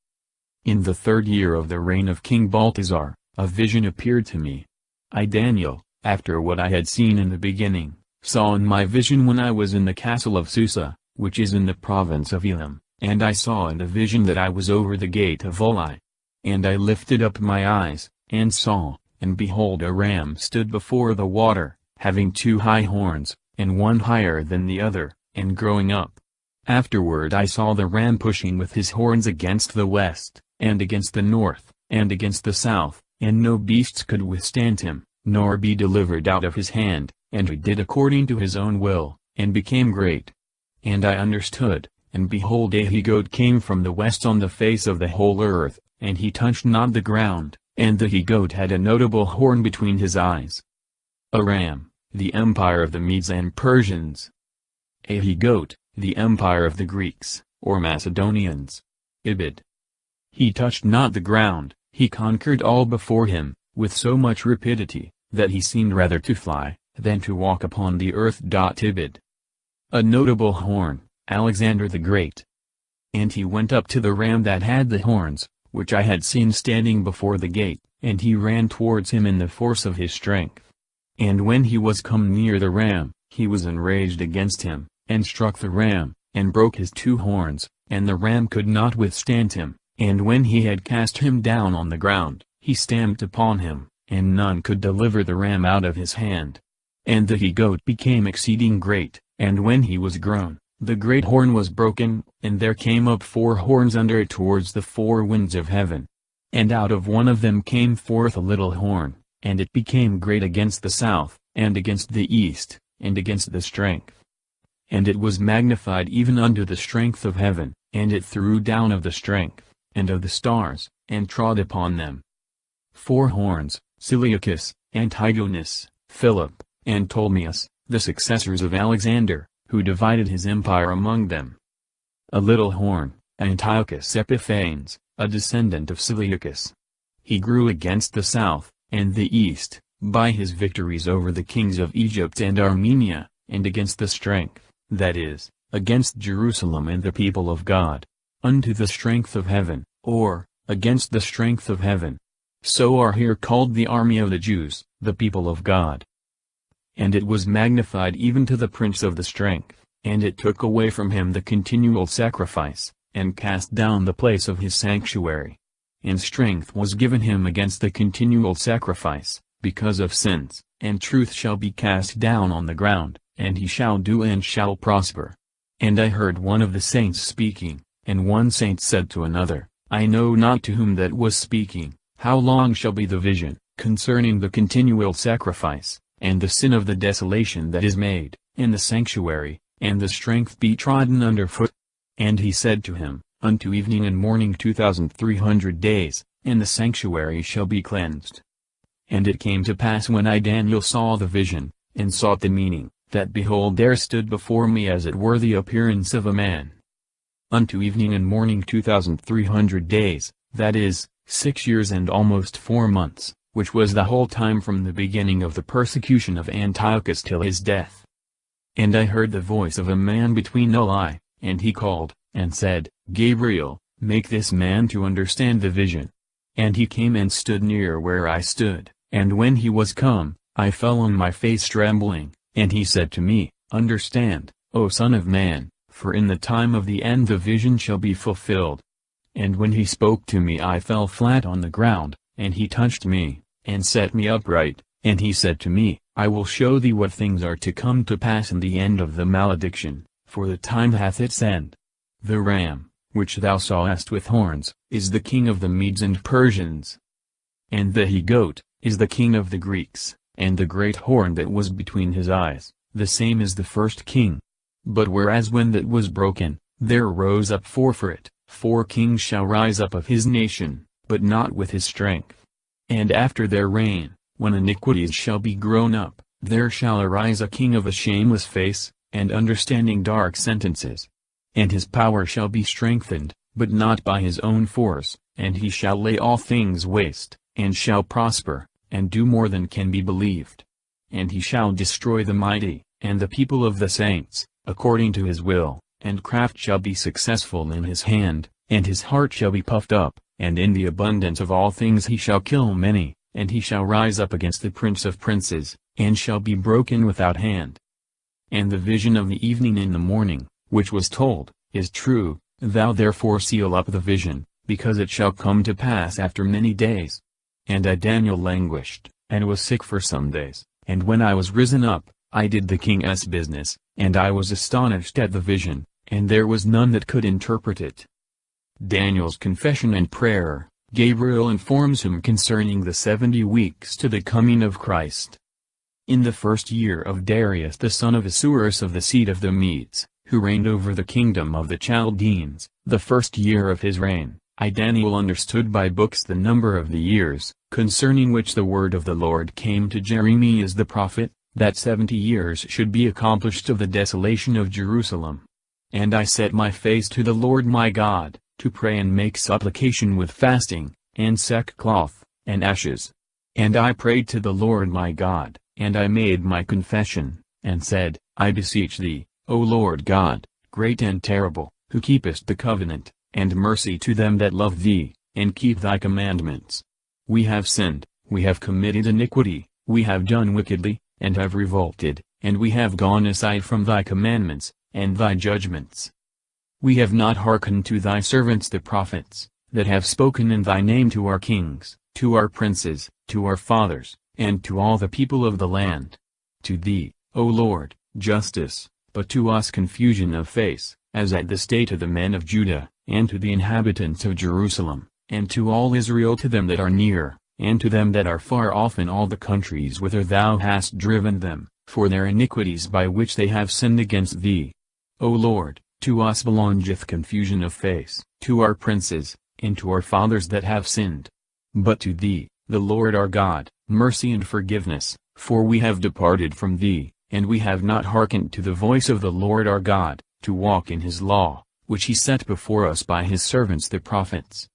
In the 3rd year of the reign of King Balthasar, a vision appeared to me. I Daniel, after what I had seen in the beginning, saw in my vision when I was in the castle of Susa, which is in the province of Elam, and I saw in the vision that I was over the gate of Ulai. And I lifted up my eyes, and saw, and behold a ram stood before the water, having 2 high horns, and one higher than the other, and growing up. Afterward I saw the ram pushing with his horns against the west, and against the north, and against the south, and no beasts could withstand him, nor be delivered out of his hand, and he did according to his own will, and became great. And I understood, and behold a he-goat came from the west on the face of the whole earth, and he touched not the ground, and the he-goat had a notable horn between his eyes. A ram, the empire of the Medes and Persians. A he-goat, the empire of the Greeks, or Macedonians. Ibid. He touched not the ground, he conquered all before him, with so much rapidity, that he seemed rather to fly, than to walk upon the earth. Ibid. A notable horn, Alexander the Great. And he went up to the ram that had the horns, which I had seen standing before the gate, and he ran towards him in the force of his strength. And when he was come near the ram, he was enraged against him, and struck the ram, and broke his two horns, and the ram could not withstand him, and when he had cast him down on the ground, he stamped upon him, and none could deliver the ram out of his hand. And the he-goat became exceeding great, and when he was grown, the great horn was broken, and there came up 4 horns under it towards the 4 winds of heaven. And out of one of them came forth a little horn, and it became great against the south, and against the east, and against the strength. And it was magnified even unto the strength of heaven, and it threw down of the strength, and of the stars, and trod upon them. 4 horns, Seleucus, Antigonus, Philip, and Ptolemaeus, the successors of Alexander, who divided his empire among them. A little horn, Antiochus Epiphanes, a descendant of Seleucus. He grew against the south, and the east, by his victories over the kings of Egypt and Armenia, and against the strength, that is, against Jerusalem and the people of God, unto the strength of heaven, or, against the strength of heaven. So are here called the army of the Jews, the people of God. And it was magnified even to the prince of the strength, and it took away from him the continual sacrifice, and cast down the place of his sanctuary. And strength was given him against the continual sacrifice, because of sins, and truth shall be cast down on the ground, and he shall do and shall prosper. And I heard one of the saints speaking, and one saint said to another, I know not to whom that was speaking, how long shall be the vision, concerning the continual sacrifice, and the sin of the desolation that is made, in the sanctuary, and the strength be trodden under foot? And he said to him, Unto evening and morning 2,300 days, and the sanctuary shall be cleansed. And it came to pass when I Daniel saw the vision, and sought the meaning, that behold there stood before me as it were the appearance of a man. Unto evening and morning 2,300 days, that is, 6 years and almost 4 months, which was the whole time from the beginning of the persecution of Antiochus till his death. And I heard the voice of a man between Uli, and he called, and said, Gabriel, make this man to understand the vision. And he came and stood near where I stood, and when he was come, I fell on my face trembling, and he said to me, Understand, O son of man, for in the time of the end the vision shall be fulfilled. And when he spoke to me I fell flat on the ground, and he touched me, and set me upright, and he said to me, I will show thee what things are to come to pass in the end of the malediction, for the time hath its end. The ram, which thou sawest with horns, is the king of the Medes and Persians. And the he-goat, is the king of the Greeks, and the great horn that was between his eyes, the same is the first king. But whereas when that was broken, there rose up for it, 4 kings shall rise up of his nation, but not with his strength. And after their reign, when iniquities shall be grown up, there shall arise a king of a shameless face, and understanding dark sentences. And his power shall be strengthened, but not by his own force, and he shall lay all things waste, and shall prosper, and do more than can be believed. And he shall destroy the mighty, and the people of the saints, according to his will, and craft shall be successful in his hand, and his heart shall be puffed up, and in the abundance of all things he shall kill many, and he shall rise up against the prince of princes, and shall be broken without hand. And the vision of the evening and the morning, which was told, is true, thou therefore seal up the vision, because it shall come to pass after many days. And I Daniel languished, and was sick for some days, and when I was risen up, I did the king's business, and I was astonished at the vision, and there was none that could interpret it. Daniel's confession and prayer. Gabriel informs him concerning the 70 weeks to the coming of Christ. In the 1st year of Darius the son of Ahasuerus of the seed of the Medes, who reigned over the kingdom of the Chaldeans, the 1st year of his reign, I Daniel understood by books the number of the years, concerning which the word of the Lord came to Jeremias the prophet, that 70 years should be accomplished of the desolation of Jerusalem. And I set my face to the Lord my God, to pray and make supplication with fasting, and sackcloth, and ashes. And I prayed to the Lord my God, and I made my confession, and said, I beseech thee, O Lord God, great and terrible, who keepest the covenant, and mercy to them that love thee, and keep thy commandments. We have sinned, we have committed iniquity, we have done wickedly, and have revolted, and we have gone aside from thy commandments, and thy judgments. We have not hearkened to thy servants the prophets, that have spoken in thy name to our kings, to our princes, to our fathers, and to all the people of the land. To thee, O Lord, justice, but to us confusion of face, as at this day to the men of Judah, and to the inhabitants of Jerusalem, and to all Israel, to them that are near, and to them that are far off in all the countries whither thou hast driven them, for their iniquities by which they have sinned against thee. O Lord, to us belongeth confusion of face, to our princes, and to our fathers that have sinned. But to thee, the Lord our God, mercy and forgiveness, for we have departed from thee, and we have not hearkened to the voice of the Lord our God, to walk in his law, which he set before us by his servants the prophets.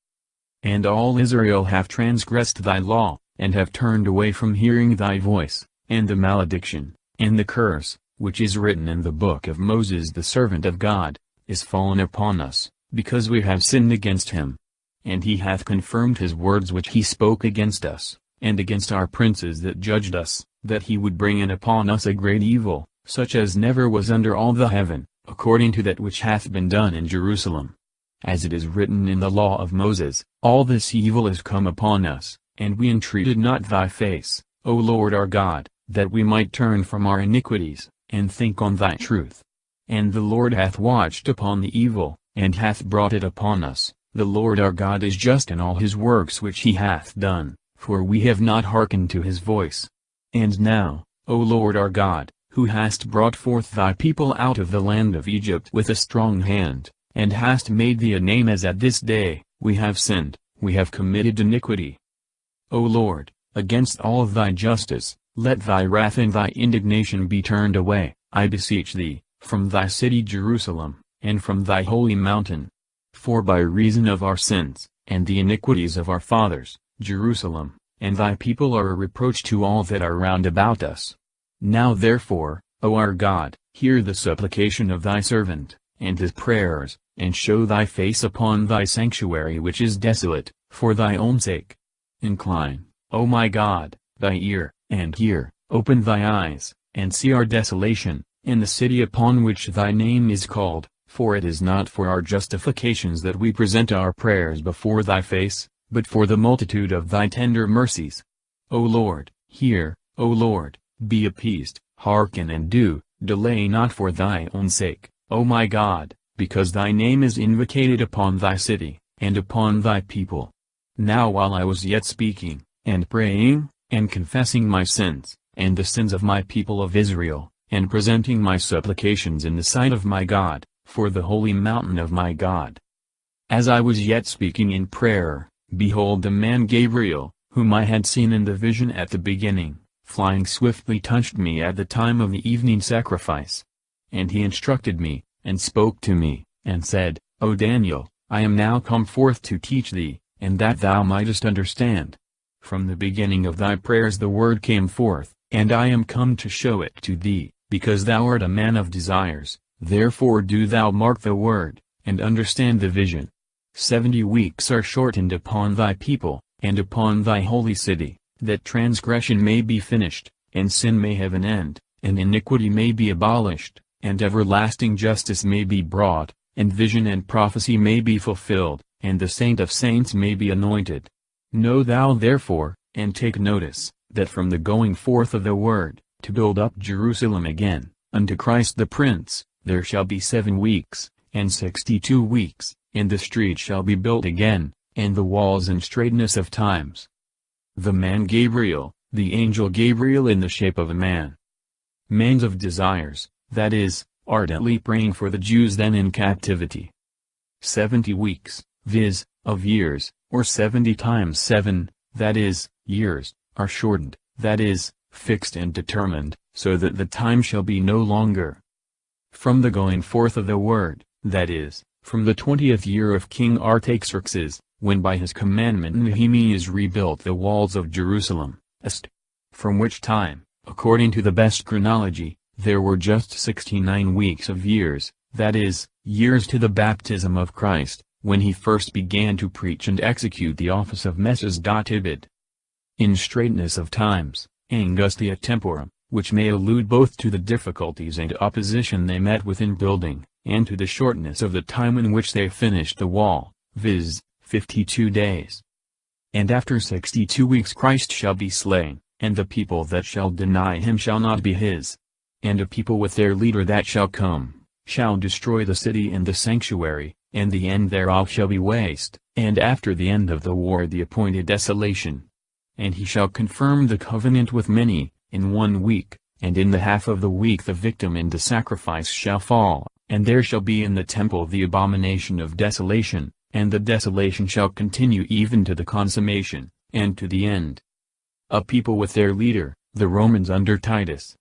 And all Israel have transgressed thy law, and have turned away from hearing thy voice, and the malediction, and the curse, which is written in the book of Moses the servant of God, is fallen upon us, because we have sinned against him. And he hath confirmed his words which he spoke against us, and against our princes that judged us, that he would bring in upon us a great evil, such as never was under all the heaven, according to that which hath been done in Jerusalem. As it is written in the law of Moses, all this evil is come upon us, and we entreated not thy face, O Lord our God, that we might turn from our iniquities, and think on thy truth. And the Lord hath watched upon the evil, and hath brought it upon us. The Lord our God is just in all his works which he hath done, for we have not hearkened to his voice. And now, O Lord our God, who hast brought forth thy people out of the land of Egypt with a strong hand, and hast made thee a name as at this day, we have sinned, we have committed iniquity. O Lord, against all of thy justice, let thy wrath and thy indignation be turned away, I beseech thee, from thy city Jerusalem, and from thy holy mountain. For by reason of our sins, and the iniquities of our fathers, Jerusalem, and thy people are a reproach to all that are round about us. Now therefore, O our God, hear the supplication of thy servant, and his prayers, and show thy face upon thy sanctuary which is desolate, for thy own sake. Incline, O my God, thy ear, and hear, open thy eyes, and see our desolation, in the city upon which thy name is called. For it is not for our justifications that we present our prayers before thy face, but for the multitude of thy tender mercies. O Lord, hear, O Lord, be appeased, hearken and do, delay not for thy own sake, O my God, because thy name is invocated upon thy city, and upon thy people. Now while I was yet speaking, and praying, and confessing my sins, and the sins of my people of Israel, and presenting my supplications in the sight of my God, for the holy mountain of my God. As I was yet speaking in prayer, behold the man Gabriel, whom I had seen in the vision at the beginning, flying swiftly touched me at the time of the evening sacrifice. And he instructed me, and spoke to me, and said, O Daniel, I am now come forth to teach thee, and that thou mightest understand. From the beginning of thy prayers the word came forth, and I am come to show it to thee, because thou art a man of desires. Therefore do thou mark the word, and understand the vision. 70 weeks are shortened upon thy people, and upon thy holy city, that transgression may be finished, and sin may have an end, and iniquity may be abolished, and everlasting justice may be brought, and vision and prophecy may be fulfilled, and the saint of saints may be anointed. Know thou therefore, and take notice, that from the going forth of the word, to build up Jerusalem again, unto Christ the Prince, there shall be 7 weeks, and 62 weeks, and the street shall be built again, and the walls in straightness of times. The man Gabriel, the angel Gabriel in the shape of a man. Man's of desires, that is, ardently praying for the Jews then in captivity. 70 weeks, viz., of years, or 70 times 7, that is, years, are shortened, that is, fixed and determined, so that the time shall be no longer. From the going forth of the word, that is, from the 20th year of King Artaxerxes, when by his commandment Nehemiah rebuilt the walls of Jerusalem, est. From which time, according to the best chronology, there were just 69 weeks of years, that is, years to the baptism of Christ, when he first began to preach and execute the office of Messias. Ibid. In straightness of times, angustia temporum, which may allude both to the difficulties and opposition they met with in building, and to the shortness of the time in which they finished the wall, viz., 52 days. And after 62 weeks Christ shall be slain, and the people that shall deny him shall not be his. And a people with their leader that shall come, shall destroy the city and the sanctuary, and the end thereof shall be waste, and after the end of the war the appointed desolation. And he shall confirm the covenant with many, in 1 week, and in the half of the week the victim and the sacrifice shall fall, and there shall be in the temple the abomination of desolation, and the desolation shall continue even to the consummation, and to the end. A people with their leader, the Romans under Titus.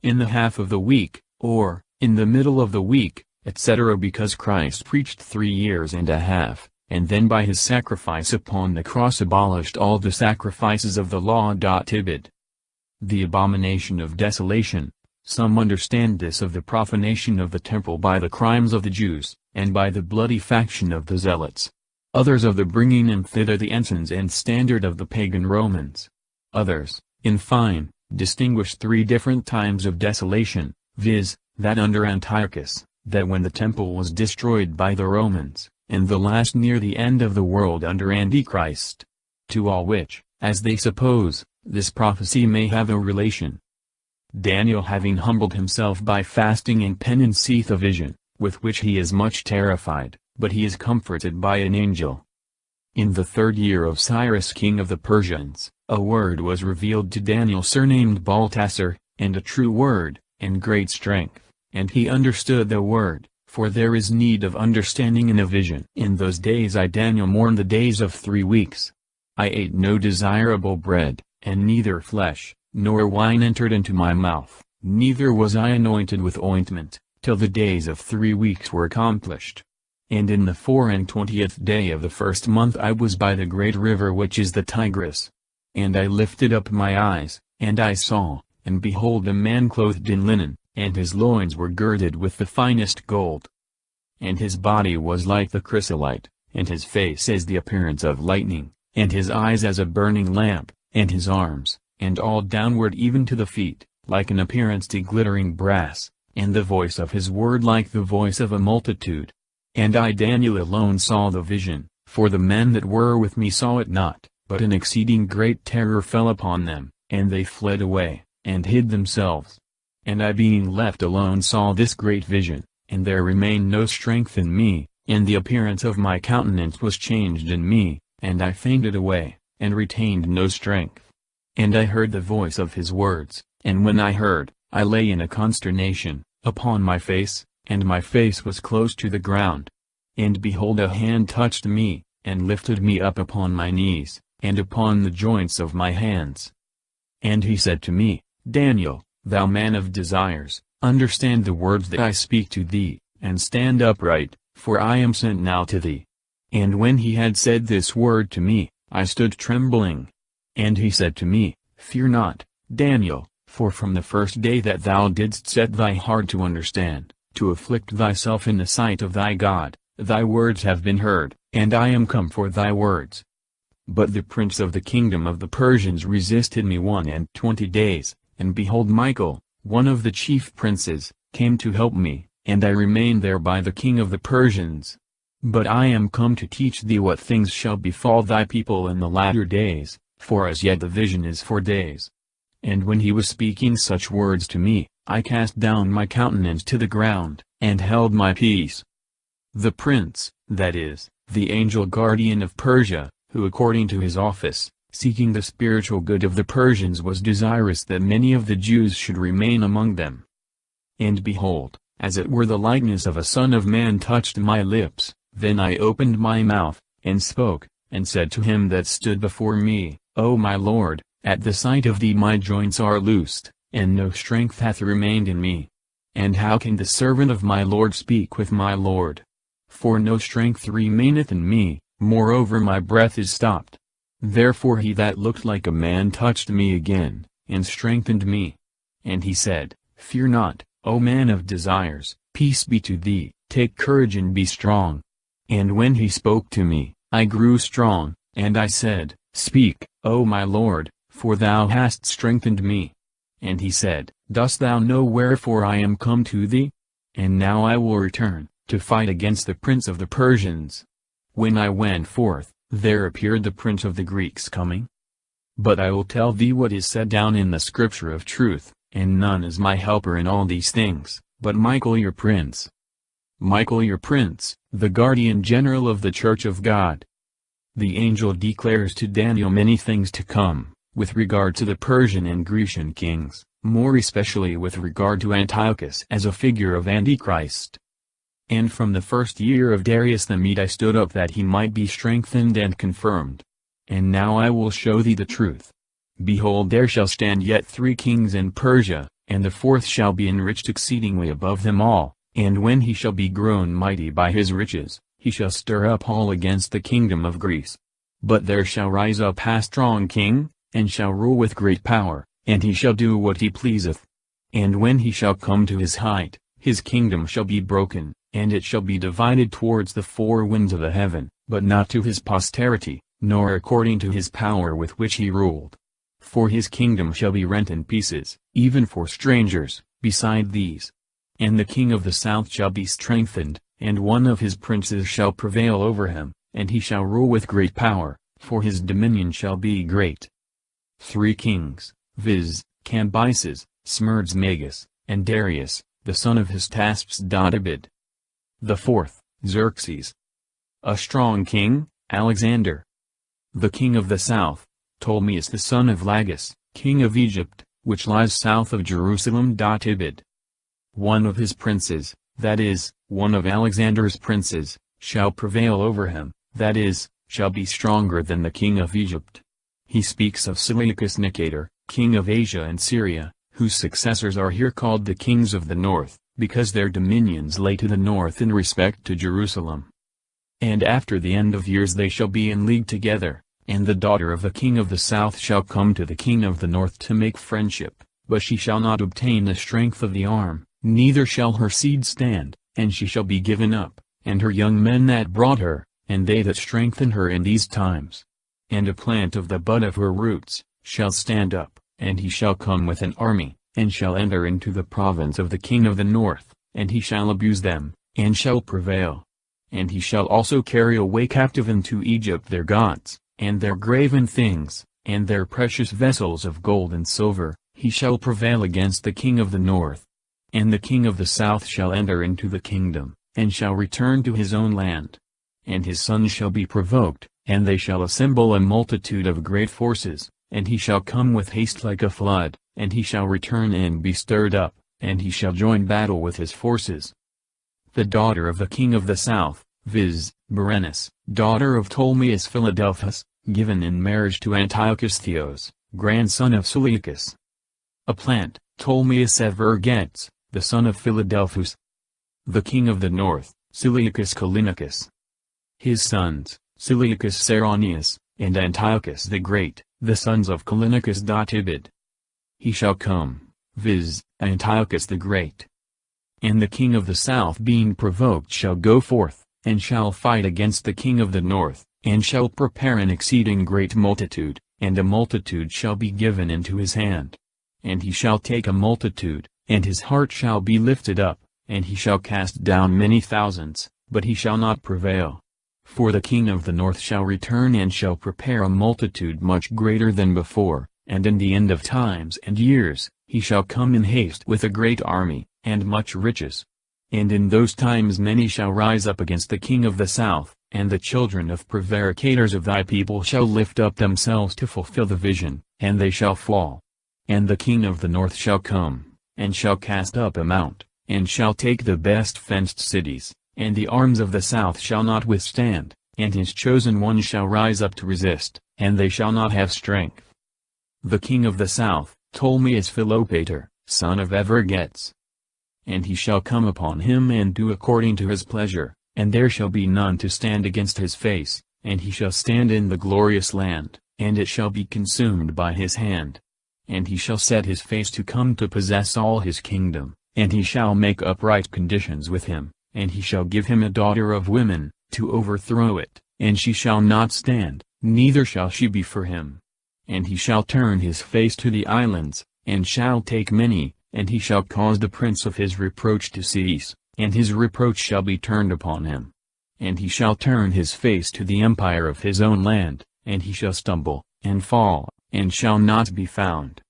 In the half of the week, or, in the middle of the week, etc. because Christ preached 3 years and a half, and then by his sacrifice upon the cross abolished all the sacrifices of the law. Ibid. The abomination of desolation. Some understand this of the profanation of the temple by the crimes of the Jews, and by the bloody faction of the Zealots. Others of the bringing in thither the ensigns and standard of the pagan Romans. Others, in fine, distinguish 3 different times of desolation, viz., that under Antiochus, that when the temple was destroyed by the Romans, and the last near the end of the world under Antichrist. To all which, as they suppose, this prophecy may have a relation. Daniel having humbled himself by fasting and penance seeth a vision, with which he is much terrified, but he is comforted by an angel. In the 3rd year of Cyrus king of the Persians, a word was revealed to Daniel surnamed Baltasar, and a true word, and great strength, and he understood the word, for there is need of understanding in a vision. In those days I Daniel mourned the days of 3 weeks. I ate no desirable bread, and neither flesh, nor wine entered into my mouth, neither was I anointed with ointment, till the days of 3 weeks were accomplished. And in the 24th day of the 1st month I was by the great river which is the Tigris. And I lifted up my eyes, and I saw, and behold a man clothed in linen, and his loins were girded with the finest gold. And his body was like the chrysolite, and his face as the appearance of lightning, and his eyes as a burning lamp, and his arms, and all downward even to the feet, like an appearance to glittering brass, and the voice of his word like the voice of a multitude. And I Daniel alone saw the vision, for the men that were with me saw it not, but an exceeding great terror fell upon them, and they fled away, and hid themselves. And I being left alone saw this great vision, and there remained no strength in me, and the appearance of my countenance was changed in me, and I fainted away, and retained no strength. And I heard the voice of his words, and when I heard, I lay in a consternation, upon my face, and my face was close to the ground. And behold a hand touched me, and lifted me up upon my knees, and upon the joints of my hands. And he said to me, Daniel, thou man of desires, understand the words that I speak to thee, and stand upright, for I am sent now to thee. And when he had said this word to me, I stood trembling. And he said to me, Fear not, Daniel, for from the first day that thou didst set thy heart to understand, to afflict thyself in the sight of thy God, thy words have been heard, and I am come for thy words. But the prince of the kingdom of the Persians resisted me 21 days, and behold Michael, one of the chief princes, came to help me, and I remained there by the king of the Persians. But I am come to teach thee what things shall befall thy people in the latter days, for as yet the vision is for days. And when he was speaking such words to me, I cast down my countenance to the ground, and held my peace. The prince, that is, the angel guardian of Persia, who according to his office, seeking the spiritual good of the Persians was desirous that many of the Jews should remain among them. And behold, as it were the likeness of a son of man touched my lips, then I opened my mouth, and spoke, and said to him that stood before me, O my Lord, at the sight of thee my joints are loosed, and no strength hath remained in me. And how can the servant of my Lord speak with my Lord? For no strength remaineth in me, moreover my breath is stopped. Therefore he that looked like a man touched me again, and strengthened me. And he said, Fear not, O man of desires, peace be to thee, take courage and be strong. And when he spoke to me, I grew strong, and I said, Speak, O my Lord, for thou hast strengthened me. And he said, Dost thou know wherefore I am come to thee? And now I will return, to fight against the prince of the Persians. When I went forth, there appeared the prince of the Greeks coming. But I will tell thee what is set down in the scripture of truth, and none is my helper in all these things, but Michael your prince. Michael your prince, the guardian general of the church of God. The angel declares to Daniel many things to come, with regard to the Persian and Grecian kings, more especially with regard to Antiochus as a figure of Antichrist. And from the first year of Darius the Mede I stood up that he might be strengthened and confirmed. And now I will show thee the truth. Behold, there shall stand yet 3 kings in Persia, and the 4th shall be enriched exceedingly above them all, and when he shall be grown mighty by his riches, he shall stir up all against the kingdom of Greece. But there shall rise up a strong king, and shall rule with great power, and he shall do what he pleaseth. And when he shall come to his height, his kingdom shall be broken, and it shall be divided towards the 4 winds of the heaven, but not to his posterity, nor according to his power with which he ruled. For his kingdom shall be rent in pieces, even for strangers, beside these. And the king of the south shall be strengthened, and one of his princes shall prevail over him, and he shall rule with great power, for his dominion shall be great. 3 kings, viz., Cambyses, Smerdsmagus, and Darius, the son of Hystaspes-Dotibid. The 4th, Xerxes. A strong king, Alexander. The king of the south, Ptolemy the son of Lagus, king of Egypt, which lies south of Jerusalem. Tibid. One of his princes, that is, one of Alexander's princes, shall prevail over him, that is, shall be stronger than the king of Egypt. He speaks of Seleucus Nicator, king of Asia and Syria, whose successors are here called the kings of the north, because their dominions lay to the north in respect to Jerusalem. And after the end of years they shall be in league together, and the daughter of the king of the south shall come to the king of the north to make friendship, but she shall not obtain the strength of the arm, neither shall her seed stand, and she shall be given up, and her young men that brought her, and they that strengthen her in these times. And a plant of the bud of her roots, shall stand up, and he shall come with an army, and shall enter into the province of the king of the north, and he shall abuse them, and shall prevail. And he shall also carry away captive into Egypt their gods, and their graven things, and their precious vessels of gold and silver, he shall prevail against the king of the north. And the king of the south shall enter into the kingdom, and shall return to his own land. And his sons shall be provoked, and they shall assemble a multitude of great forces, and he shall come with haste like a flood, and he shall return and be stirred up, and he shall join battle with his forces. The daughter of the king of the south, viz., Berenice, daughter of Ptolemy Philadelphus, given in marriage to Antiochus Theos, grandson of Seleucus. A plant, Ptolemy Evergetes, the son of Philadelphus. The king of the north, Seleucus Callinicus. His sons, Seleucus Saronius, and Antiochus the Great, the sons of Callinicus. Tibid. He shall come, viz., Antiochus the Great. And the king of the south being provoked shall go forth, and shall fight against the king of the north, and shall prepare an exceeding great multitude, and a multitude shall be given into his hand. And he shall take a multitude, and his heart shall be lifted up, and he shall cast down many thousands, but he shall not prevail. For the king of the north shall return and shall prepare a multitude much greater than before, and in the end of times and years, he shall come in haste with a great army, and much riches. And in those times many shall rise up against the king of the south, and the children of prevaricators of thy people shall lift up themselves to fulfill the vision, and they shall fall. And the king of the north shall come, and shall cast up a mount, and shall take the best fenced cities, and the arms of the south shall not withstand, and his chosen ones shall rise up to resist, and they shall not have strength. The king of the south, Ptolemy Philopator, son of Evergetes. And he shall come upon him and do according to his pleasure, and there shall be none to stand against his face, and he shall stand in the glorious land, and it shall be consumed by his hand. And he shall set his face to come to possess all his kingdom, and he shall make upright conditions with him, and he shall give him a daughter of women, to overthrow it, and she shall not stand, neither shall she be for him. And he shall turn his face to the islands, and shall take many, and he shall cause the prince of his reproach to cease, and his reproach shall be turned upon him. And he shall turn his face to the empire of his own land, and he shall stumble, and fall, and shall not be found.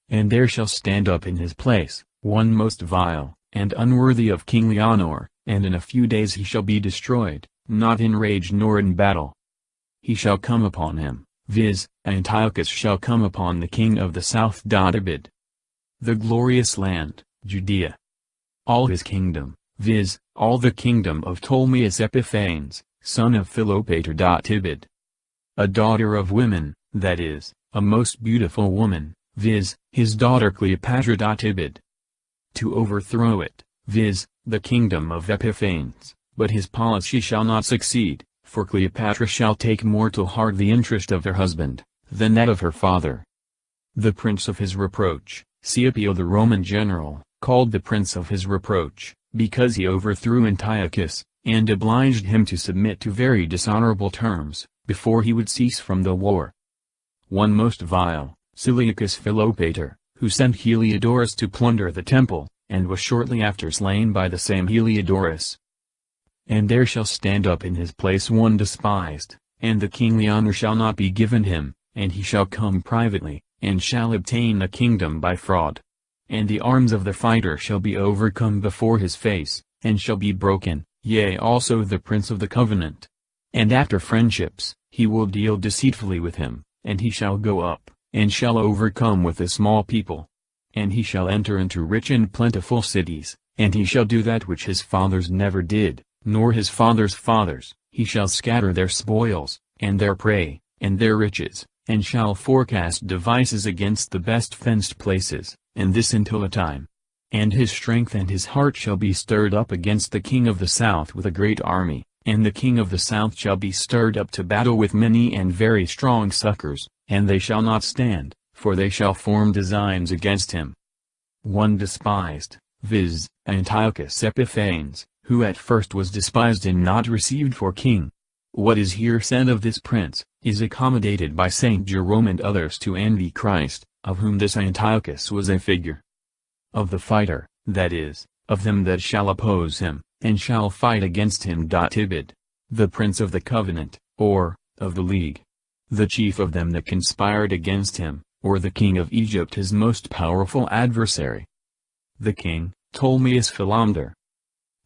And there shall stand up in his place, one most vile, and unworthy of kingly honor, and in a few days he shall be destroyed, not in rage nor in battle. He shall come upon him, viz., Antiochus shall come upon the king of the south Ibid. The glorious land, Judea. All his kingdom, viz., all the kingdom of Ptolemaeus Epiphanes, son of Philopator. Ibid. A daughter of women, that is, a most beautiful woman, viz., his daughter Cleopatra. Ibid. To overthrow it, viz., the kingdom of Epiphanes, but his policy shall not succeed, for Cleopatra shall take more to heart the interest of her husband, than that of her father. The prince of his reproach, Scipio the Roman general, called the prince of his reproach, because he overthrew Antiochus, and obliged him to submit to very dishonorable terms, before he would cease from the war. One most vile, Seleucus Philopator, who sent Heliodorus to plunder the temple, and was shortly after slain by the same Heliodorus. And there shall stand up in his place one despised, and the kingly honor shall not be given him, and he shall come privately, and shall obtain the kingdom by fraud. And the arms of the fighter shall be overcome before his face, and shall be broken, yea also the prince of the covenant. And after friendships, he will deal deceitfully with him, and he shall go up, and shall overcome with a small people. And he shall enter into rich and plentiful cities, and he shall do that which his fathers never did, nor his fathers' fathers. He shall scatter their spoils, and their prey, and their riches, and shall forecast devices against the best fenced places, and this until a time. And his strength and his heart shall be stirred up against the king of the south with a great army, and the king of the south shall be stirred up to battle with many and very strong succors, and they shall not stand, for they shall form designs against him. One despised, viz., Antiochus Epiphanes, who at first was despised and not received for king. What is here said of this prince, is accommodated by Saint Jerome and others to envy Christ, of whom this Antiochus was a figure. Of the fighter, that is, of them that shall oppose him, and shall fight against him. Ibid. The prince of the covenant, or, of the league. The chief of them that conspired against him, or the king of Egypt his most powerful adversary. The king, Ptolemaeus Philander.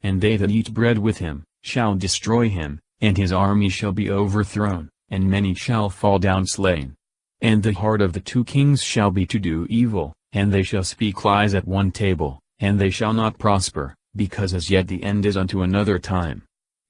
And they that eat bread with him, shall destroy him, and his army shall be overthrown, and many shall fall down slain. And the heart of the two kings shall be to do evil, and they shall speak lies at one table, and they shall not prosper, because as yet the end is unto another time.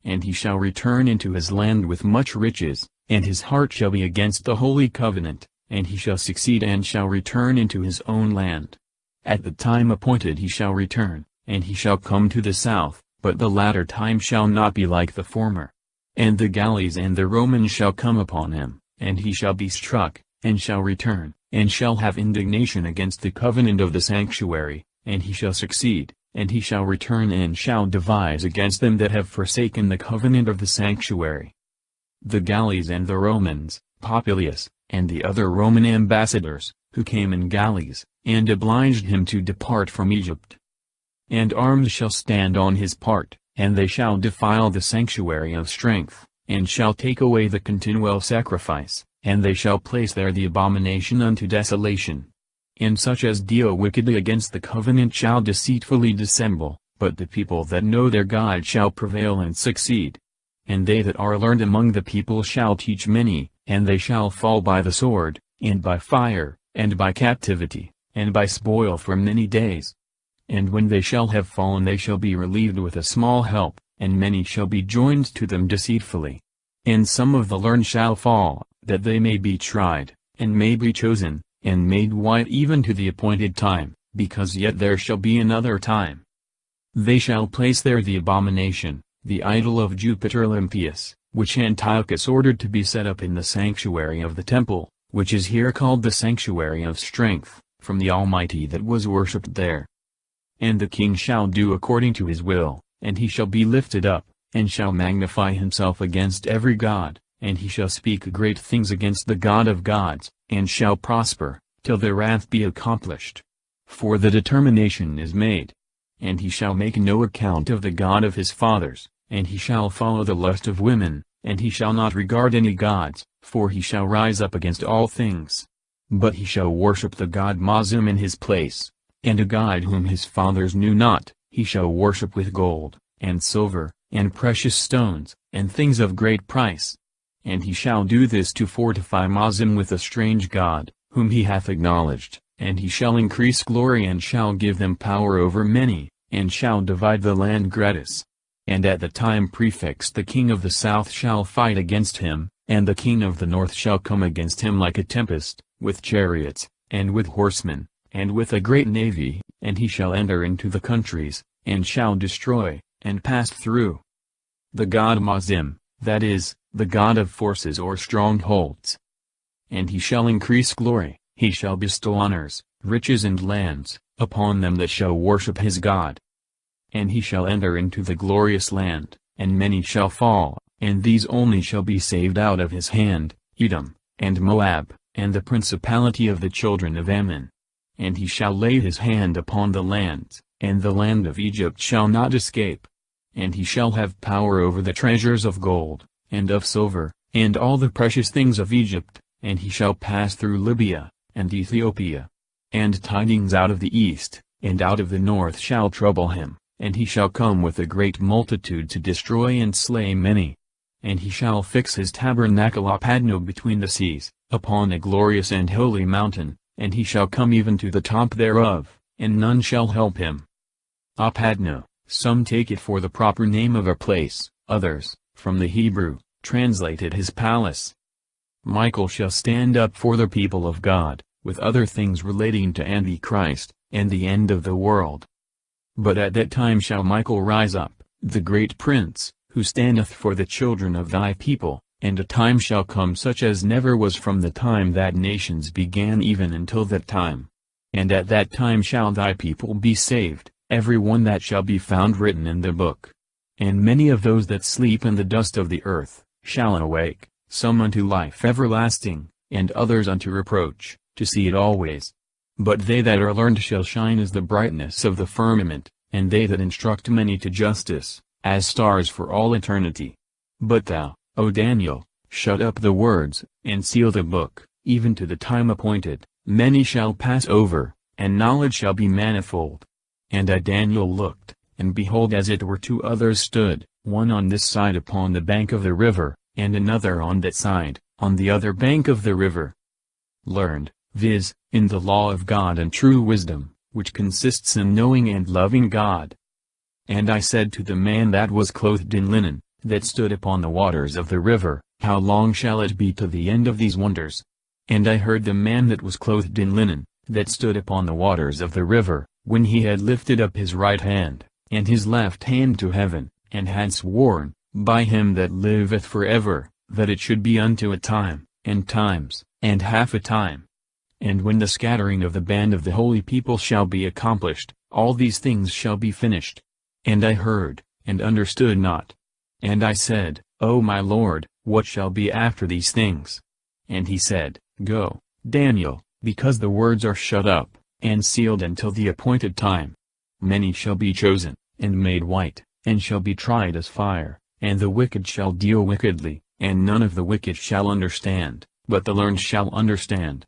And he shall return into his land with much riches, and his heart shall be against the holy covenant, and he shall succeed and shall return into his own land. At the time appointed he shall return, and he shall come to the south, but the latter time shall not be like the former. And the Galleys and the Romans shall come upon him, and he shall be struck, and shall return, and shall have indignation against the covenant of the sanctuary, and he shall succeed, and he shall return and shall devise against them that have forsaken the covenant of the sanctuary. The Galleys and the Romans, Popilius, and the other Roman ambassadors, who came in galleys, and obliged him to depart from Egypt. And arms shall stand on his part, and they shall defile the sanctuary of strength, and shall take away the continual sacrifice, and they shall place there the abomination unto desolation. And such as deal wickedly against the covenant shall deceitfully dissemble, but the people that know their God shall prevail and succeed. And they that are learned among the people shall teach many, and they shall fall by the sword, and by fire, and by captivity, and by spoil for many days. And when they shall have fallen they shall be relieved with a small help, and many shall be joined to them deceitfully. And some of the learned shall fall, that they may be tried, and may be chosen, and made white even to the appointed time, because yet there shall be another time. They shall place there the abomination, the idol of Jupiter Olympius, which Antiochus ordered to be set up in the sanctuary of the temple, which is here called the sanctuary of strength, from the Almighty that was worshipped there. And the king shall do according to his will, and he shall be lifted up, and shall magnify himself against every god, and he shall speak great things against the God of gods, and shall prosper, till their wrath be accomplished. For the determination is made. And he shall make no account of the God of his fathers, and he shall follow the lust of women, and he shall not regard any gods, for he shall rise up against all things. But he shall worship the god Mazum in his place, and a god whom his fathers knew not, he shall worship with gold, and silver, and precious stones, and things of great price. And he shall do this to fortify Mazum with a strange god, whom he hath acknowledged, and he shall increase glory and shall give them power over many, and shall divide the land gratis. And at the time prefixed the king of the south shall fight against him, and the king of the north shall come against him like a tempest, with chariots, and with horsemen, and with a great navy, and he shall enter into the countries, and shall destroy, and pass through. The god Mazim, that is, the god of forces or strongholds. And he shall increase glory, he shall bestow honors, riches and lands, upon them that shall worship his God. And he shall enter into the glorious land, and many shall fall, and these only shall be saved out of his hand, Edom, and Moab, and the principality of the children of Ammon. And he shall lay his hand upon the lands, and the land of Egypt shall not escape. And he shall have power over the treasures of gold, and of silver, and all the precious things of Egypt, and he shall pass through Libya, and Ethiopia. And tidings out of the east, and out of the north shall trouble him, and he shall come with a great multitude to destroy and slay many. And he shall fix his tabernacle Apadno between the seas, upon a glorious and holy mountain, and he shall come even to the top thereof, and none shall help him. Apadno, some take it for the proper name of a place, others, from the Hebrew, translated his palace. Michael shall stand up for the people of God, with other things relating to Antichrist, and the end of the world. But at that time shall Michael rise up, the great prince, who standeth for the children of thy people, and a time shall come such as never was from the time that nations began even until that time. And at that time shall thy people be saved, every one that shall be found written in the book. And many of those that sleep in the dust of the earth, shall awake, some unto life everlasting, and others unto reproach, to see it always. But they that are learned shall shine as the brightness of the firmament, and they that instruct many to justice, as stars for all eternity. But thou, O Daniel, shut up the words, and seal the book, even to the time appointed. Many shall pass over, and knowledge shall be manifold. And I Daniel looked, and behold as it were two others stood, one on this side upon the bank of the river, and another on that side, on the other bank of the river. Learned, viz., in the law of God and true wisdom, which consists in knowing and loving God. And I said to the man that was clothed in linen, that stood upon the waters of the river, How long shall it be to the end of these wonders? And I heard the man that was clothed in linen, that stood upon the waters of the river, when he had lifted up his right hand, and his left hand to heaven, and had sworn, by him that liveth forever, that it should be unto a time, and times, and half a time. And when the scattering of the band of the holy people shall be accomplished, all these things shall be finished. And I heard, and understood not. And I said, O my Lord, what shall be after these things? And he said, Go, Daniel, because the words are shut up, and sealed until the appointed time. Many shall be chosen, and made white, and shall be tried as fire, and the wicked shall deal wickedly, and none of the wicked shall understand, but the learned shall understand.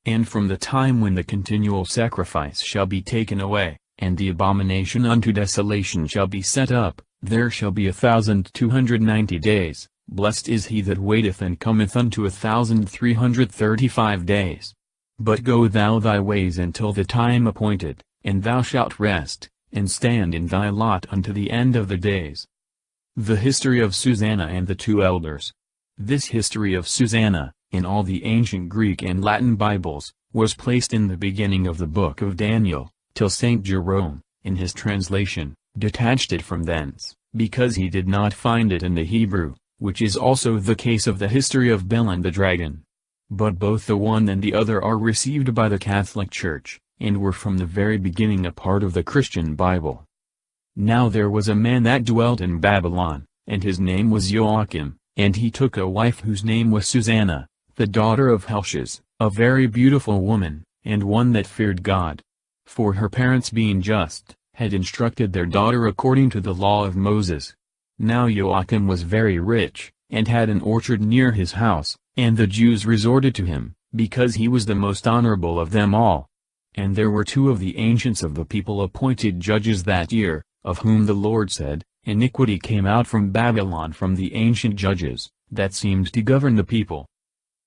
And from the time when the continual sacrifice shall be taken away, and the abomination unto desolation shall be set up, there shall be 1,290 days. Blessed is he that waiteth and cometh unto 1,335 days. But go thou thy ways until the time appointed, and thou shalt rest, and stand in thy lot unto the end of the days. The history of Susanna and the two elders. This history of Susanna, in all the ancient Greek and Latin Bibles, was placed in the beginning of the book of Daniel, till St. Jerome, in his translation, detached it from thence, because he did not find it in the Hebrew, which is also the case of the history of Bel and the dragon. But both the one and the other are received by the Catholic Church, and were from the very beginning a part of the Christian Bible. Now there was a man that dwelt in Babylon, and his name was Joachim, and he took a wife whose name was Susanna, the daughter of Helcias, a very beautiful woman, and one that feared God. For her parents being just, had instructed their daughter according to the law of Moses. Now Joachim was very rich, and had an orchard near his house, and the Jews resorted to him, because he was the most honorable of them all. And there were 2 of the ancients of the people appointed judges that year, of whom the Lord said, Iniquity came out from Babylon from the ancient judges, that seemed to govern the people.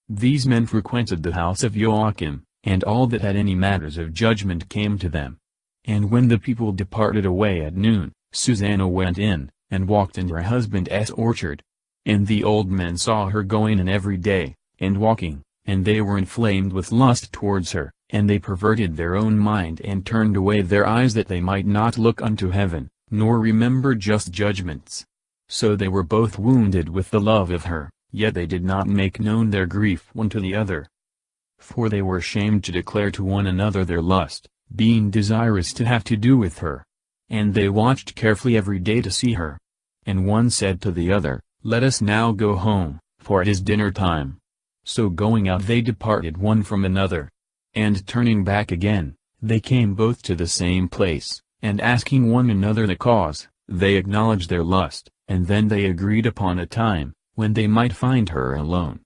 These men frequented the house of Joachim, and all that had any matters of judgment came to them. And when the people departed away at noon, Susanna went in, and walked in her husband's orchard. And the old men saw her going in every day, and walking, and they were inflamed with lust towards her, and they perverted their own mind and turned away their eyes that they might not look unto heaven, nor remember just judgments. So they were both wounded with the love of her, yet they did not make known their grief one to the other. For they were ashamed to declare to one another their lust, being desirous to have to do with her. And they watched carefully every day to see her. And one said to the other, Let us now go home, for it is dinner time. So going out they departed one from another. And turning back again, they came both to the same place, and asking one another the cause, they acknowledged their lust, and then they agreed upon a time, when they might find her alone.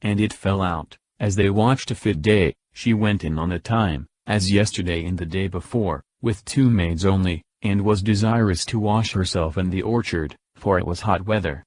And it fell out, as they watched a fit day, she went in on a time, as yesterday and the day before, with 2 maids only, and was desirous to wash herself in the orchard, for it was hot weather.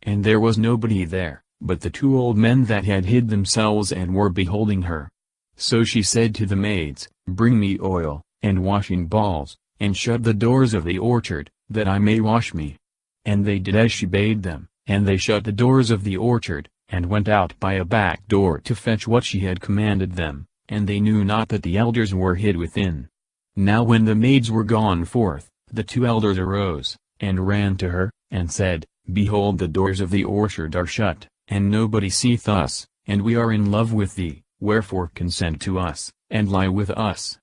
And there was nobody there, but the 2 old men that had hid themselves and were beholding her. So she said to the maids, Bring me oil, and washing balls, and shut the doors of the orchard, that I may wash me. And they did as she bade them, and they shut the doors of the orchard, and went out by a back door to fetch what she had commanded them, and they knew not that the elders were hid within. Now when the maids were gone forth, the 2 elders arose, and ran to her, and said, Behold, the doors of the orchard are shut, and nobody seeth us, and we are in love with thee, wherefore consent to us, and lie with us.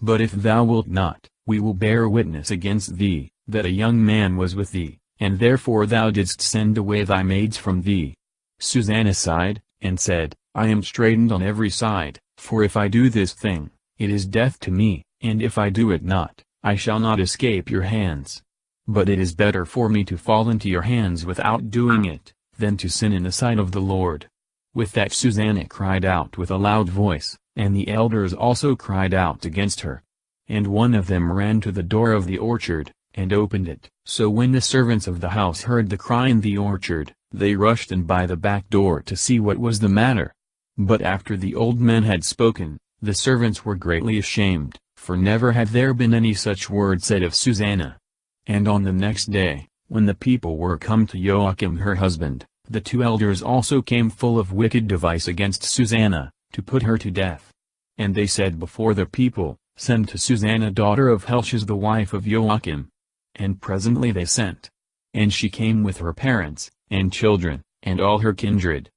But if thou wilt not, we will bear witness against thee, that a young man was with thee, and therefore thou didst send away thy maids from thee. Susanna sighed, and said, I am straitened on every side, for if I do this thing, it is death to me, and if I do it not, I shall not escape your hands. But it is better for me to fall into your hands without doing it, than to sin in the sight of the Lord. With that Susanna cried out with a loud voice, and the elders also cried out against her. And one of them ran to the door of the orchard, and opened it. So when the servants of the house heard the cry in the orchard, they rushed in by the back door to see what was the matter. But after the old men had spoken, the servants were greatly ashamed, for never had there been any such word said of Susanna. And on the next day, when the people were come to Joachim her husband, the 2 elders also came full of wicked device against Susanna, to put her to death. And they said before the people, Send to Susanna daughter of Helcias the wife of Joachim. And presently they sent. And she came with her parents, and children, and all her kindred.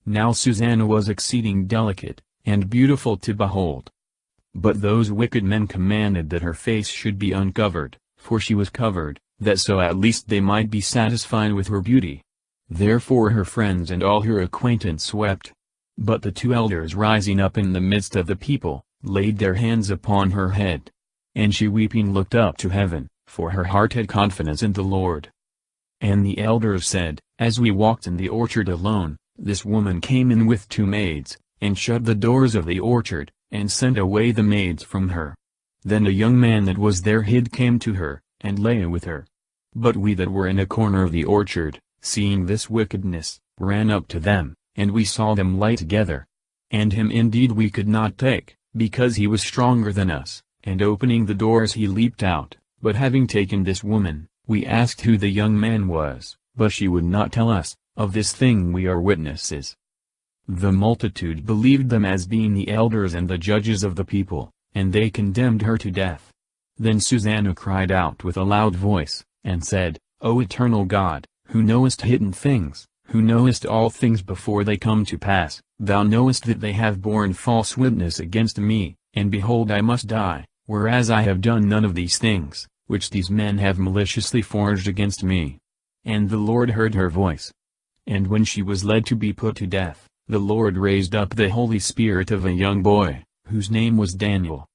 Now Susanna was exceeding delicate, and beautiful to behold. But those wicked men commanded that her face should be uncovered, for she was covered, that so at least they might be satisfied with her beauty. Therefore her friends and all her acquaintance wept. But the 2 elders rising up in the midst of the people, laid their hands upon her head. And she weeping looked up to heaven, for her heart had confidence in the Lord. And the elders said, As we walked in the orchard alone, this woman came in with 2 maids, and shut the doors of the orchard, and sent away the maids from her. Then a young man that was there hid came to her, and lay with her. But we that were in a corner of the orchard, seeing this wickedness, ran up to them, and we saw them lie together. And him indeed we could not take, because he was stronger than us, and opening the doors he leaped out. But having taken this woman, we asked who the young man was, but she would not tell us. Of this thing we are witnesses. The multitude believed them as being the elders and the judges of the people, and they condemned her to death. Then Susanna cried out with a loud voice, and said, O eternal God, who knowest hidden things, who knowest all things before they come to pass, thou knowest that they have borne false witness against me, and behold I must die, whereas I have done none of these things, which these men have maliciously forged against me. And the Lord heard her voice. And when she was led to be put to death, the Lord raised up the Holy Spirit of a young boy, whose name was Daniel.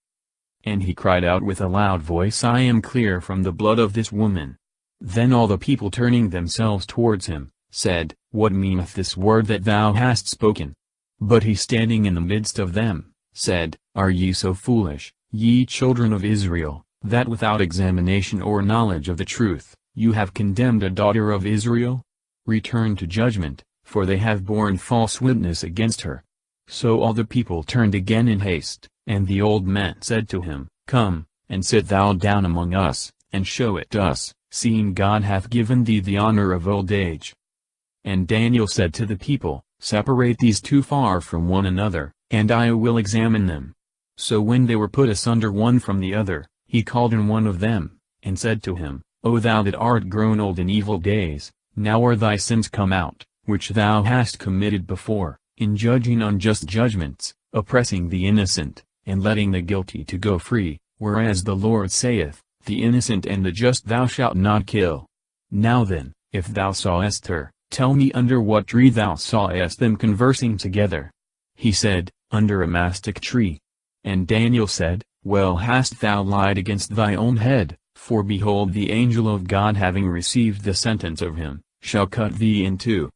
And he cried out with a loud voice, I am clear from the blood of this woman. Then all the people turning themselves towards him, said, What meaneth this word that thou hast spoken? But he standing in the midst of them, said, Are ye so foolish, ye children of Israel, that without examination or knowledge of the truth, you have condemned a daughter of Israel? Return to judgment, for they have borne false witness against her. So all the people turned again in haste, and the old man said to him, Come, and sit thou down among us, and show it us, seeing God hath given thee the honor of old age. And Daniel said to the people, Separate these two far from one another, and I will examine them. So when they were put asunder one from the other, he called in one of them, and said to him, O thou that art grown old in evil days, now are thy sins come out, which thou hast committed before, in judging unjust judgments, oppressing the innocent, and letting the guilty to go free, whereas the Lord saith, The innocent and the just thou shalt not kill. Now then, if thou sawest her, tell me under what tree thou sawest them conversing together. He said, Under a mastic tree. And Daniel said, Well hast thou lied against thy own head, for behold the angel of God having received the sentence of him, shall cut thee in two.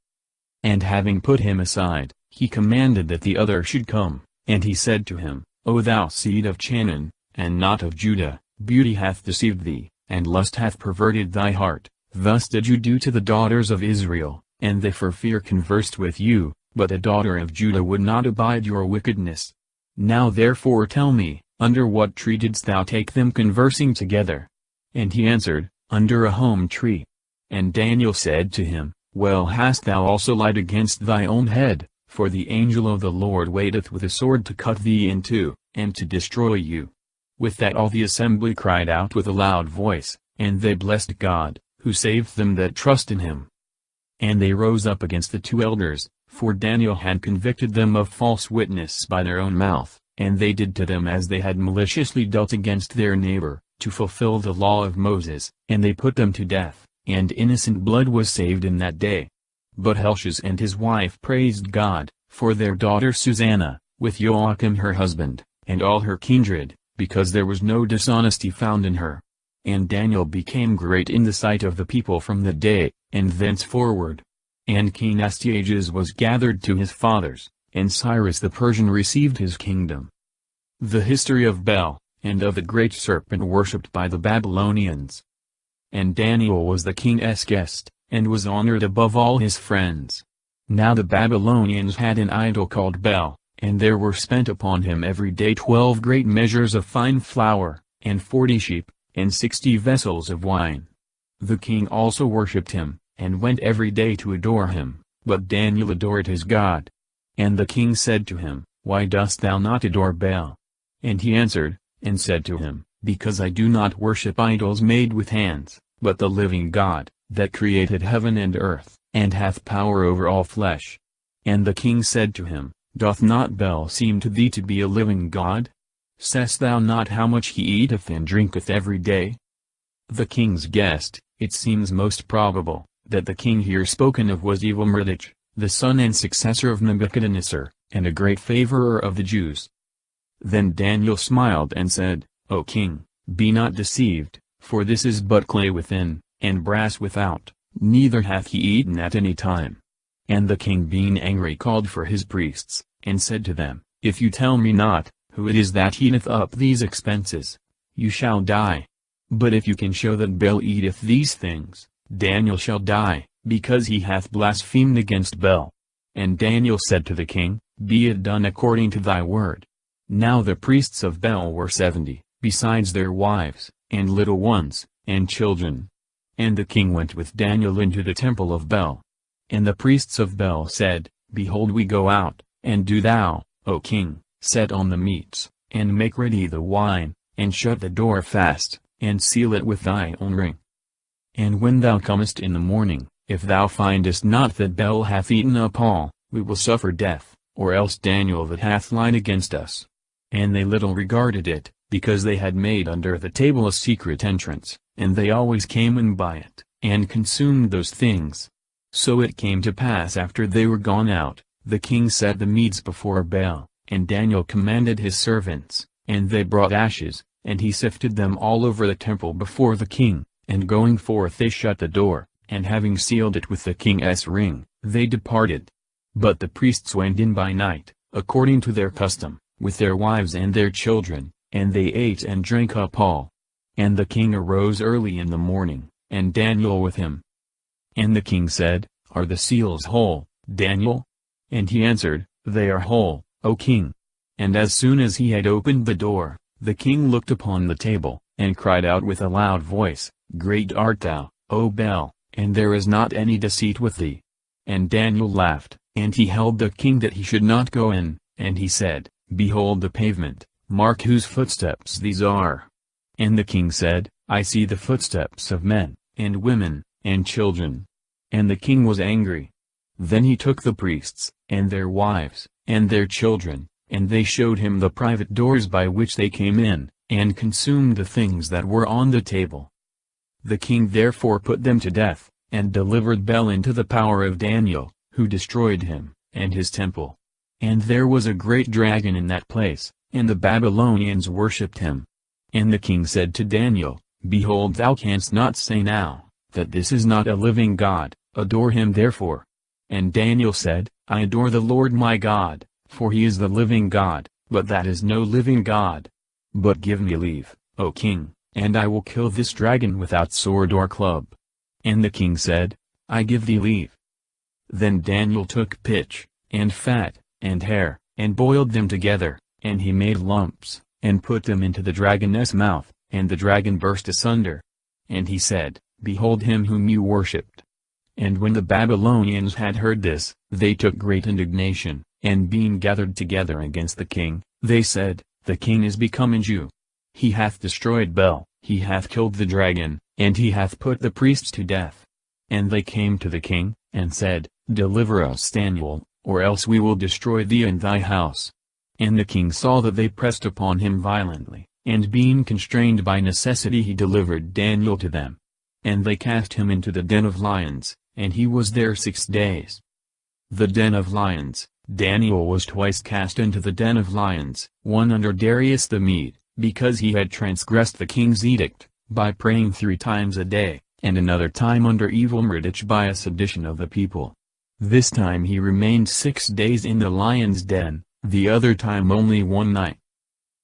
And having put him aside, he commanded that the other should come, and he said to him, O thou seed of Chanaan, and not of Judah, beauty hath deceived thee, and lust hath perverted thy heart, thus did you do to the daughters of Israel, and they for fear conversed with you, but the daughter of Judah would not abide your wickedness. Now therefore tell me, under what tree didst thou take them conversing together? And he answered, Under a home tree. And Daniel said to him, Well hast thou also lied against thy own head, for the angel of the Lord waiteth with a sword to cut thee in two, and to destroy you. With that all the assembly cried out with a loud voice, and they blessed God, who saved them that trust in him. And they rose up against the two elders, for Daniel had convicted them of false witness by their own mouth, and they did to them as they had maliciously dealt against their neighbor, to fulfill the law of Moses, and they put them to death, and innocent blood was saved in that day. But Helshaz and his wife praised God, for their daughter Susanna, with Joachim her husband, and all her kindred, because there was no dishonesty found in her. And Daniel became great in the sight of the people from that day, and thenceforward. And King Astyages was gathered to his fathers, and Cyrus the Persian received his kingdom. The history of Bel, and of the great serpent worshipped by the Babylonians. And Daniel was the king's guest, and was honored above all his friends. Now the Babylonians had an idol called Bel, and there were spent upon him every day 12 great measures of fine flour, and 40 sheep, and 60 vessels of wine. The king also worshipped him, and went every day to adore him, but Daniel adored his God. And the king said to him, Why dost thou not adore Baal? And he answered, and said to him, Because I do not worship idols made with hands, but the living God, that created heaven and earth, and hath power over all flesh. And the king said to him, Doth not Baal seem to thee to be a living God? Seest thou not how much he eateth and drinketh every day? The king's guest, it seems most probable, that the king here spoken of was Evil-Merodach, the son and successor of Nebuchadnezzar, and a great favorer of the Jews. Then Daniel smiled and said, O king, be not deceived, for this is but clay within, and brass without, neither hath he eaten at any time. And the king being angry called for his priests, and said to them, If you tell me not, who it is that eateth up these expenses, you shall die. But if you can show that Baal eateth these things, Daniel shall die, because he hath blasphemed against Baal. And Daniel said to the king, Be it done according to thy word. Now the priests of Baal were 70, besides their wives, and little ones, and children. And the king went with Daniel into the temple of Baal. And the priests of Baal said, Behold, we go out, and do thou, O king, set on the meats, and make ready the wine, and shut the door fast, and seal it with thy own ring. And when thou comest in the morning, If thou findest not that Bel hath eaten up all, we will suffer death, or else Daniel that hath lied against us. And they little regarded it, because they had made under the table a secret entrance, and they always came in by it, and consumed those things. So it came to pass after they were gone out, the king set the meats before Bel, and Daniel commanded his servants, and they brought ashes, and he sifted them all over the temple before the king, and going forth they shut the door, and having sealed it with the king's ring, they departed. But the priests went in by night, according to their custom, with their wives and their children, and they ate and drank up all. And the king arose early in the morning, and Daniel with him. And the king said, Are the seals whole, Daniel? And he answered, They are whole, O king. And as soon as he had opened the door, the king looked upon the table, and cried out with a loud voice, Great art thou, O Bel, and there is not any deceit with thee. And Daniel laughed, and he held the king that he should not go in, and he said, Behold the pavement, mark whose footsteps these are. And the king said, I see the footsteps of men, and women, and children. And the king was angry. Then he took the priests, and their wives, and their children, and they showed him the private doors by which they came in, and consumed the things that were on the table. The king therefore put them to death, and delivered Bel into the power of Daniel, who destroyed him, and his temple. And there was a great dragon in that place, and the Babylonians worshipped him. And the king said to Daniel, Behold, thou canst not say now, that this is not a living God, adore him therefore. And Daniel said, I adore the Lord my God, for he is the living God, but that is no living God. But give me leave, O king, and I will kill this dragon without sword or club. And the king said, I give thee leave. Then Daniel took pitch, and fat, and hair, and boiled them together, and he made lumps, and put them into the dragon's mouth, and the dragon burst asunder. And he said, Behold him whom you worshipped. And when the Babylonians had heard this, they took great indignation, and being gathered together against the king, they said, The king is become a Jew. He hath destroyed Bel, he hath killed the dragon, and he hath put the priests to death. And they came to the king, and said, Deliver us Daniel, or else we will destroy thee and thy house. And the king saw that they pressed upon him violently, and being constrained by necessity he delivered Daniel to them. And they cast him into the den of lions, and he was there 6 days. The den of lions. Daniel was twice cast into the den of lions, one under Darius the Mede, because he had transgressed the king's edict, by praying 3 times a day, and another time under Evil-Merodach by a sedition of the people. This time he remained 6 days in the lion's den, the other time only 1 night.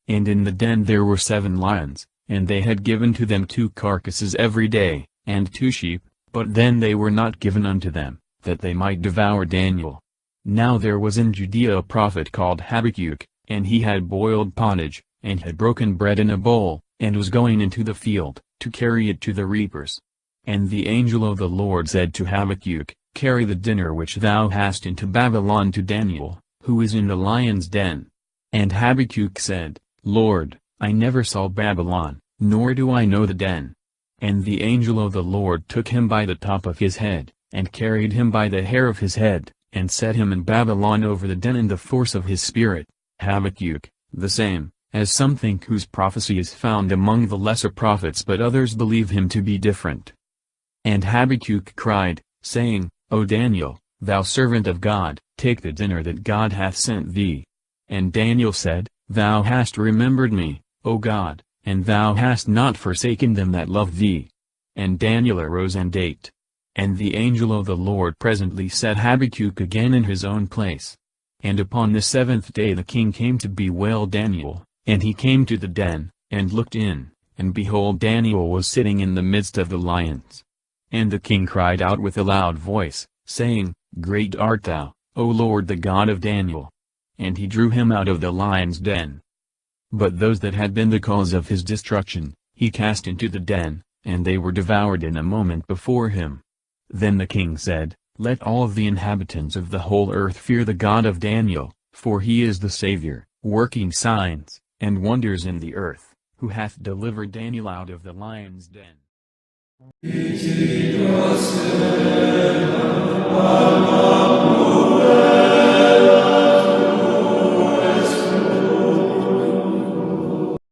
And in the den there were 7 lions, and they had given to them 2 carcasses every day, and 2 sheep, but then they were not given unto them, that they might devour Daniel. Now there was in Judea a prophet called Habakkuk, and he had boiled pottage, and had broken bread in a bowl, and was going into the field, to carry it to the reapers. And the angel of the Lord said to Habakkuk, Carry the dinner which thou hast into Babylon to Daniel, who is in the lion's den. And Habakkuk said, Lord, I never saw Babylon, nor do I know the den. And the angel of the Lord took him by the top of his head, and carried him by the hair of his head, and set him in Babylon over the den in the force of his spirit. Habakkuk, the same, as some think whose prophecy is found among the lesser prophets, but others believe him to be different. And Habakkuk cried, saying, O Daniel, thou servant of God, take the dinner that God hath sent thee. And Daniel said, Thou hast remembered me, O God, and thou hast not forsaken them that love thee. And Daniel arose and ate. And the angel of the Lord presently set Habakkuk again in his own place. And upon the 7th day the king came to bewail Daniel, and he came to the den, and looked in, and behold Daniel was sitting in the midst of the lions. And the king cried out with a loud voice, saying, Great art thou, O Lord the God of Daniel. And he drew him out of the lion's den. But those that had been the cause of his destruction, he cast into the den, and they were devoured in a moment before him. Then the king said, Let all of the inhabitants of the whole earth fear the God of Daniel, for he is the Savior, working signs and wonders in the earth, who hath delivered Daniel out of the lion's den.